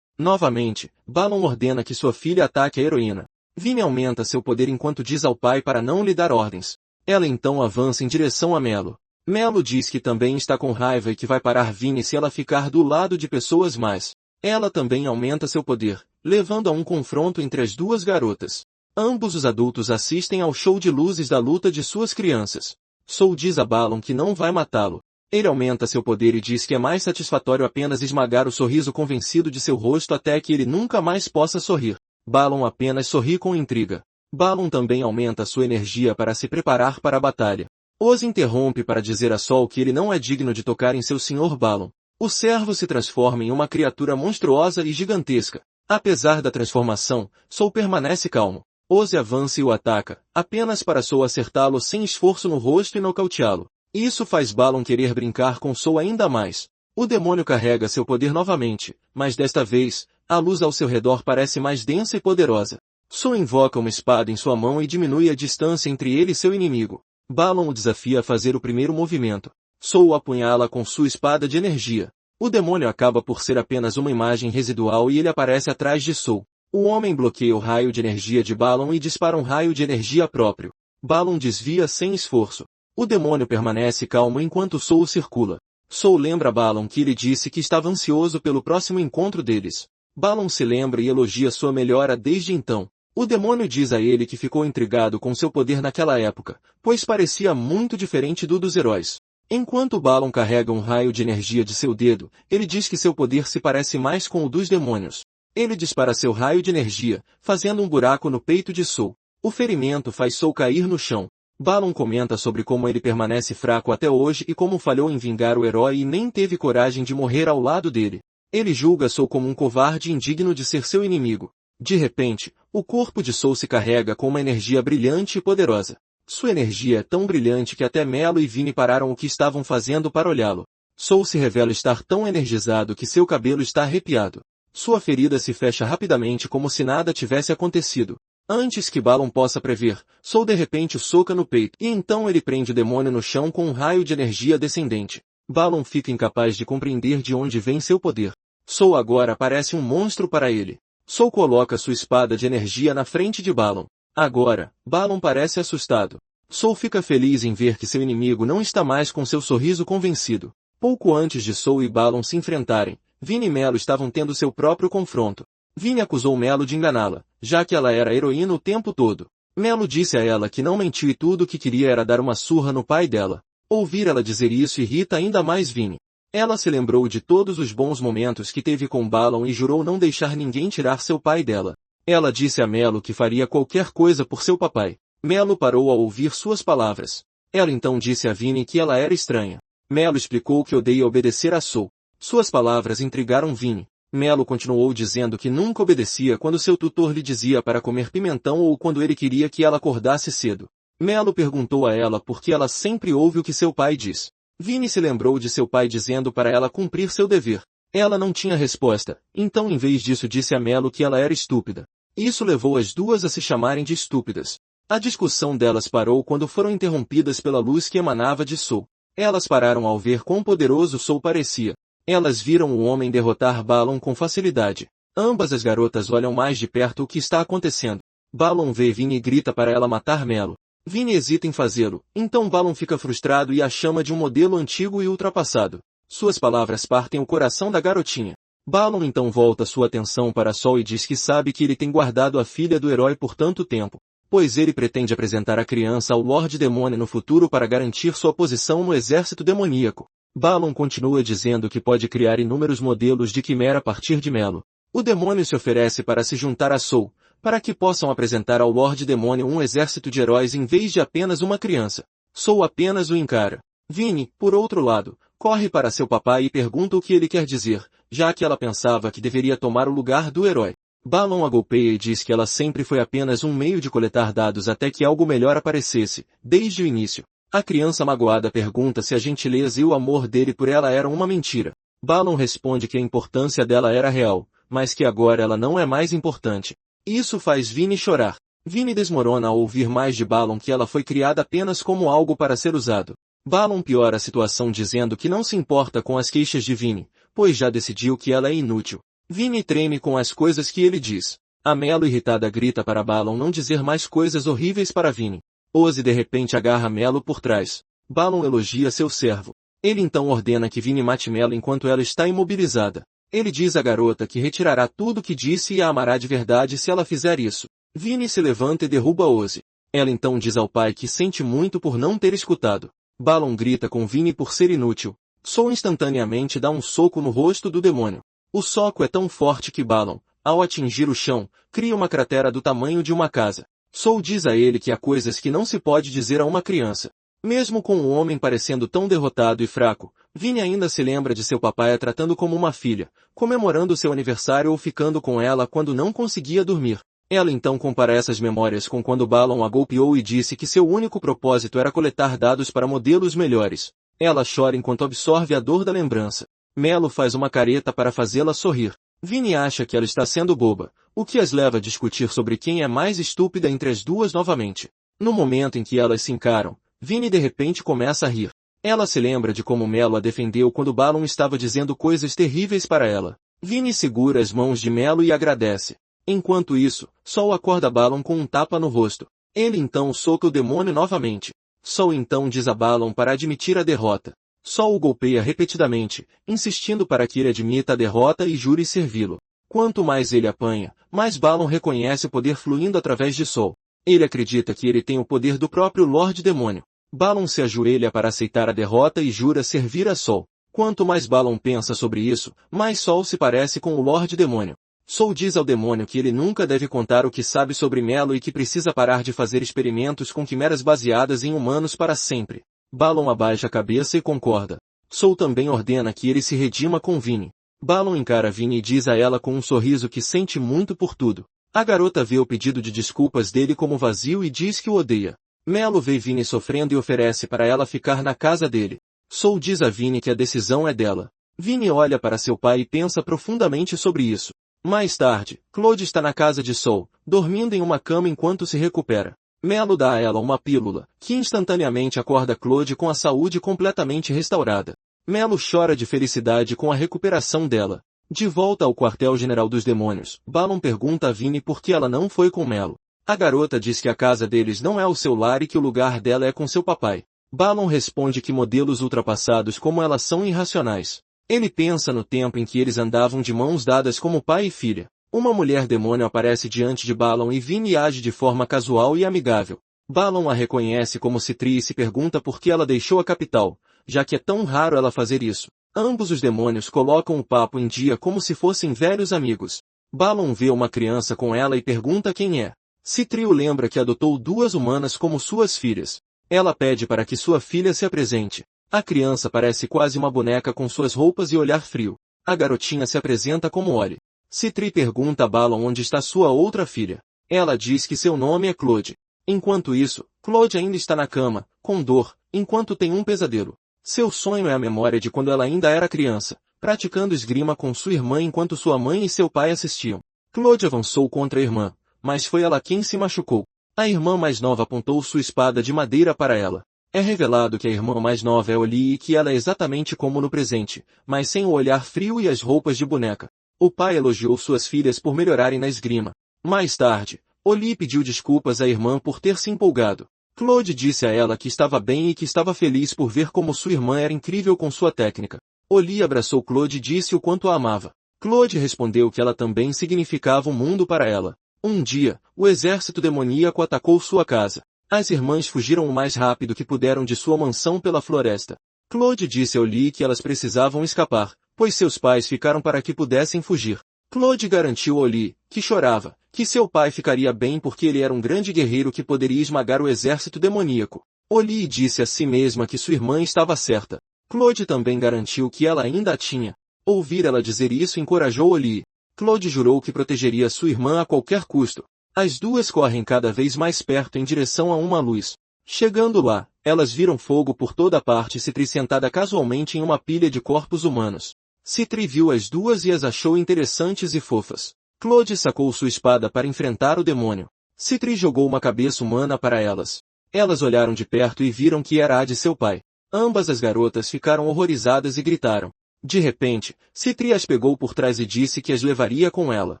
Speaker 1: Novamente, Balon ordena que sua filha ataque a heroína. Vini aumenta seu poder enquanto diz ao pai para não lhe dar ordens. Ela então avança em direção a Melo. Melo diz que também está com raiva e que vai parar Vini se ela ficar do lado de pessoas mais. Ela também aumenta seu poder, levando a um confronto entre as duas garotas. Ambos os adultos assistem ao show de luzes da luta de suas crianças. Sol diz a Balon que não vai matá-lo. Ele aumenta seu poder e diz que é mais satisfatório apenas esmagar o sorriso convencido de seu rosto até que ele nunca mais possa sorrir. Balon apenas sorri com intriga. Balon também aumenta sua energia para se preparar para a batalha. Oz interrompe para dizer a Sol que ele não é digno de tocar em seu Sr. Balon. O servo se transforma em uma criatura monstruosa e gigantesca. Apesar da transformação, Sol permanece calmo. Oz avança e o ataca, apenas para Sol acertá-lo sem esforço no rosto e nocauteá-lo. Isso faz Balon querer brincar com Sol ainda mais. O demônio carrega seu poder novamente, mas desta vez, a luz ao seu redor parece mais densa e poderosa. Sol invoca uma espada em sua mão e diminui a distância entre ele e seu inimigo. Balon o desafia a fazer o primeiro movimento. Sol o apunhala com sua espada de energia. O demônio acaba por ser apenas uma imagem residual e ele aparece atrás de Sol. O homem bloqueia o raio de energia de Balon e dispara um raio de energia próprio. Balon desvia sem esforço. O demônio permanece calmo enquanto Sol circula. Sol lembra Balon que ele disse que estava ansioso pelo próximo encontro deles. Balon se lembra e elogia sua melhora desde então. O demônio diz a ele que ficou intrigado com seu poder naquela época, pois parecia muito diferente do dos heróis. Enquanto Balon carrega um raio de energia de seu dedo, ele diz que seu poder se parece mais com o dos demônios. Ele dispara seu raio de energia, fazendo um buraco no peito de Sol. O ferimento faz Sol cair no chão. Balon comenta sobre como ele permanece fraco até hoje e como falhou em vingar o herói e nem teve coragem de morrer ao lado dele. Ele julga Sol como um covarde indigno de ser seu inimigo. De repente, o corpo de Sol se carrega com uma energia brilhante e poderosa. Sua energia é tão brilhante que até Melo e Vini pararam o que estavam fazendo para olhá-lo. Sol se revela estar tão energizado que seu cabelo está arrepiado. Sua ferida se fecha rapidamente como se nada tivesse acontecido. Antes que Balon possa prever, Sol de repente o soca no peito e então ele prende o demônio no chão com um raio de energia descendente. Balon fica incapaz de compreender de onde vem seu poder. Sol agora parece um monstro para ele. Sol coloca sua espada de energia na frente de Balon. Agora, Balon parece assustado. Sol fica feliz em ver que seu inimigo não está mais com seu sorriso convencido. Pouco antes de Sol e Balon se enfrentarem, Vini e Melo estavam tendo seu próprio confronto. Vini acusou Melo de enganá-la, já que ela era a heroína o tempo todo. Melo disse a ela que não mentiu e tudo o que queria era dar uma surra no pai dela. Ouvir ela dizer isso irrita ainda mais Vini. Ela se lembrou de todos os bons momentos que teve com Balon e jurou não deixar ninguém tirar seu pai dela. Ela disse a Melo que faria qualquer coisa por seu papai. Melo parou ao ouvir suas palavras. Ela então disse a Vini que ela era estranha. Melo explicou que odeia obedecer a Sol. Suas palavras intrigaram Vini. Melo continuou dizendo que nunca obedecia quando seu tutor lhe dizia para comer pimentão ou quando ele queria que ela acordasse cedo. Melo perguntou a ela por que ela sempre ouve o que seu pai diz. Vini se lembrou de seu pai dizendo para ela cumprir seu dever. Ela não tinha resposta, então em vez disso disse a Melo que ela era estúpida. Isso levou as duas a se chamarem de estúpidas. A discussão delas parou quando foram interrompidas pela luz que emanava de Sol. Elas pararam ao ver quão poderoso Sol parecia. Elas viram o homem derrotar Balon com facilidade. Ambas as garotas olham mais de perto o que está acontecendo. Balon vê Vini e grita para ela matar Melo. Vini hesita em fazê-lo, então Balon fica frustrado e a chama de um modelo antigo e ultrapassado. Suas palavras partem o coração da garotinha. Balon então volta sua atenção para Sol e diz que sabe que ele tem guardado a filha do herói por tanto tempo, pois ele pretende apresentar a criança ao Lorde Demônio no futuro para garantir sua posição no exército demoníaco. Balon continua dizendo que pode criar inúmeros modelos de quimera a partir de Melo. O demônio se oferece para se juntar a Soul, para que possam apresentar ao Lorde Demônio um exército de heróis em vez de apenas uma criança. Soul apenas o encara. Vinnie, por outro lado, corre para seu papai e pergunta o que ele quer dizer, já que ela pensava que deveria tomar o lugar do herói. Balon a golpeia e diz que ela sempre foi apenas um meio de coletar dados até que algo melhor aparecesse, desde o início. A criança magoada pergunta se a gentileza e o amor dele por ela eram uma mentira. Balon responde que a importância dela era real, mas que agora ela não é mais importante. Isso faz Vinnie chorar. Vinnie desmorona ao ouvir mais de Balon que ela foi criada apenas como algo para ser usado. Balon piora a situação dizendo que não se importa com as queixas de Vinnie, pois já decidiu que ela é inútil. Vinnie treme com as coisas que ele diz. A Melo irritada grita para Balon não dizer mais coisas horríveis para Vinnie. Ozzy de repente agarra Melo por trás. Balon elogia seu servo. Ele então ordena que Vinnie mate Melo enquanto ela está imobilizada. Ele diz à garota que retirará tudo o que disse e a amará de verdade se ela fizer isso. Vinnie se levanta e derruba Ozzy. Ela então diz ao pai que sente muito por não ter escutado. Balon grita com Vinnie por ser inútil. Soul instantaneamente dá um soco no rosto do demônio. O soco é tão forte que Balon, ao atingir o chão, cria uma cratera do tamanho de uma casa. Soul diz a ele que há coisas que não se pode dizer a uma criança. Mesmo com o homem parecendo tão derrotado e fraco, Vinnie ainda se lembra de seu papai a tratando como uma filha, comemorando seu aniversário ou ficando com ela quando não conseguia dormir. Ela então compara essas memórias com quando Balon a golpeou e disse que seu único propósito era coletar dados para modelos melhores. Ela chora enquanto absorve a dor da lembrança. Melo faz uma careta para fazê-la sorrir. Vinnie acha que ela está sendo boba, o que as leva a discutir sobre quem é mais estúpida entre as duas novamente. No momento em que elas se encaram, Vinnie de repente começa a rir. Ela se lembra de como Melo a defendeu quando Balon estava dizendo coisas terríveis para ela. Vinnie segura as mãos de Melo e agradece. Enquanto isso, Sol acorda Balon com um tapa no rosto. Ele então soca o demônio novamente. Sol então diz a Balon para admitir a derrota. Sol o golpeia repetidamente, insistindo para que ele admita a derrota e jure servi-lo. Quanto mais ele apanha, mais Balon reconhece o poder fluindo através de Sol. Ele acredita que ele tem o poder do próprio Lorde Demônio. Balon se ajoelha para aceitar a derrota e jura servir a Sol. Quanto mais Balon pensa sobre isso, mais Sol se parece com o Lorde Demônio. Sol diz ao demônio que ele nunca deve contar o que sabe sobre Melo e que precisa parar de fazer experimentos com quimeras baseadas em humanos para sempre. Balon abaixa a cabeça e concorda. Sol também ordena que ele se redima com Vinnie. Balon encara Vinnie e diz a ela com um sorriso que sente muito por tudo. A garota vê o pedido de desculpas dele como vazio e diz que o odeia. Melo vê Vinnie sofrendo e oferece para ela ficar na casa dele. Sol diz a Vinnie que a decisão é dela. Vinnie olha para seu pai e pensa profundamente sobre isso. Mais tarde, Claude está na casa de Sol, dormindo em uma cama enquanto se recupera. Melo dá a ela uma pílula, que instantaneamente acorda Claude com a saúde completamente restaurada. Melo chora de felicidade com a recuperação dela. De volta ao quartel-general dos demônios, Balon pergunta a Vinnie por que ela não foi com Melo. A garota diz que a casa deles não é o seu lar e que o lugar dela é com seu papai. Balon responde que modelos ultrapassados como ela são irracionais. Ele pensa no tempo em que eles andavam de mãos dadas como pai e filha. Uma mulher demônio aparece diante de Balon e Vinnie age de forma casual e amigável. Balon a reconhece como Citri e se pergunta por que ela deixou a capital, já que é tão raro ela fazer isso. Ambos os demônios colocam o papo em dia como se fossem velhos amigos. Balon vê uma criança com ela e pergunta quem é. Citri o lembra que adotou duas humanas como suas filhas. Ela pede para que sua filha se apresente. A criança parece quase uma boneca com suas roupas e olhar frio. A garotinha se apresenta como Oli. Citri pergunta a Balon onde está sua outra filha. Ela diz que seu nome é Claude. Enquanto isso, Claude ainda está na cama, com dor, enquanto tem um pesadelo. Seu sonho é a memória de quando ela ainda era criança, praticando esgrima com sua irmã enquanto sua mãe e seu pai assistiam. Claude avançou contra a irmã, mas foi ela quem se machucou. A irmã mais nova apontou sua espada de madeira para ela. É revelado que a irmã mais nova é Oli e que ela é exatamente como no presente, mas sem o olhar frio e as roupas de boneca. O pai elogiou suas filhas por melhorarem na esgrima. Mais tarde, Oli pediu desculpas à irmã por ter se empolgado. Claude disse a ela que estava bem e que estava feliz por ver como sua irmã era incrível com sua técnica. Oli abraçou Claude e disse o quanto a amava. Claude respondeu que ela também significava um mundo para ela. Um dia, o exército demoníaco atacou sua casa. As irmãs fugiram o mais rápido que puderam de sua mansão pela floresta. Claude disse a Oli que elas precisavam escapar, pois seus pais ficaram para que pudessem fugir. Claude garantiu a Oli, que chorava, que seu pai ficaria bem porque ele era um grande guerreiro que poderia esmagar o exército demoníaco. Oli disse a si mesma que sua irmã estava certa. Claude também garantiu que ela ainda a tinha. Ouvir ela dizer isso encorajou Oli. Claude jurou que protegeria sua irmã a qualquer custo. As duas correm cada vez mais perto em direção a uma luz. Chegando lá, elas viram fogo por toda parte e Citri sentada casualmente em uma pilha de corpos humanos. Citri viu as duas e as achou interessantes e fofas. Claude sacou sua espada para enfrentar o demônio. Citri jogou uma cabeça humana para elas. Elas olharam de perto e viram que era a de seu pai. Ambas as garotas ficaram horrorizadas e gritaram. De repente, Citri as pegou por trás e disse que as levaria com ela.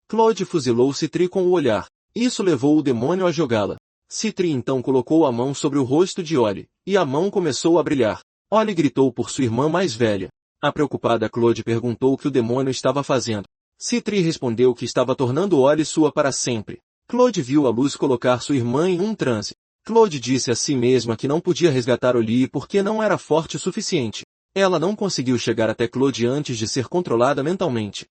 Speaker 1: Claude fuzilou Citri com o olhar. Isso levou o demônio a jogá-la. Citri então colocou a mão sobre o rosto de Oli, e a mão começou a brilhar. Oli gritou por sua irmã mais velha. A preocupada Claude perguntou o que o demônio estava fazendo. Citri respondeu que estava tornando Oli sua para sempre. Claude viu a luz colocar sua irmã em um transe. Claude disse a si mesma que não podia resgatar Oli porque não era forte o suficiente. Ela não conseguiu chegar até Claude antes de ser controlada mentalmente.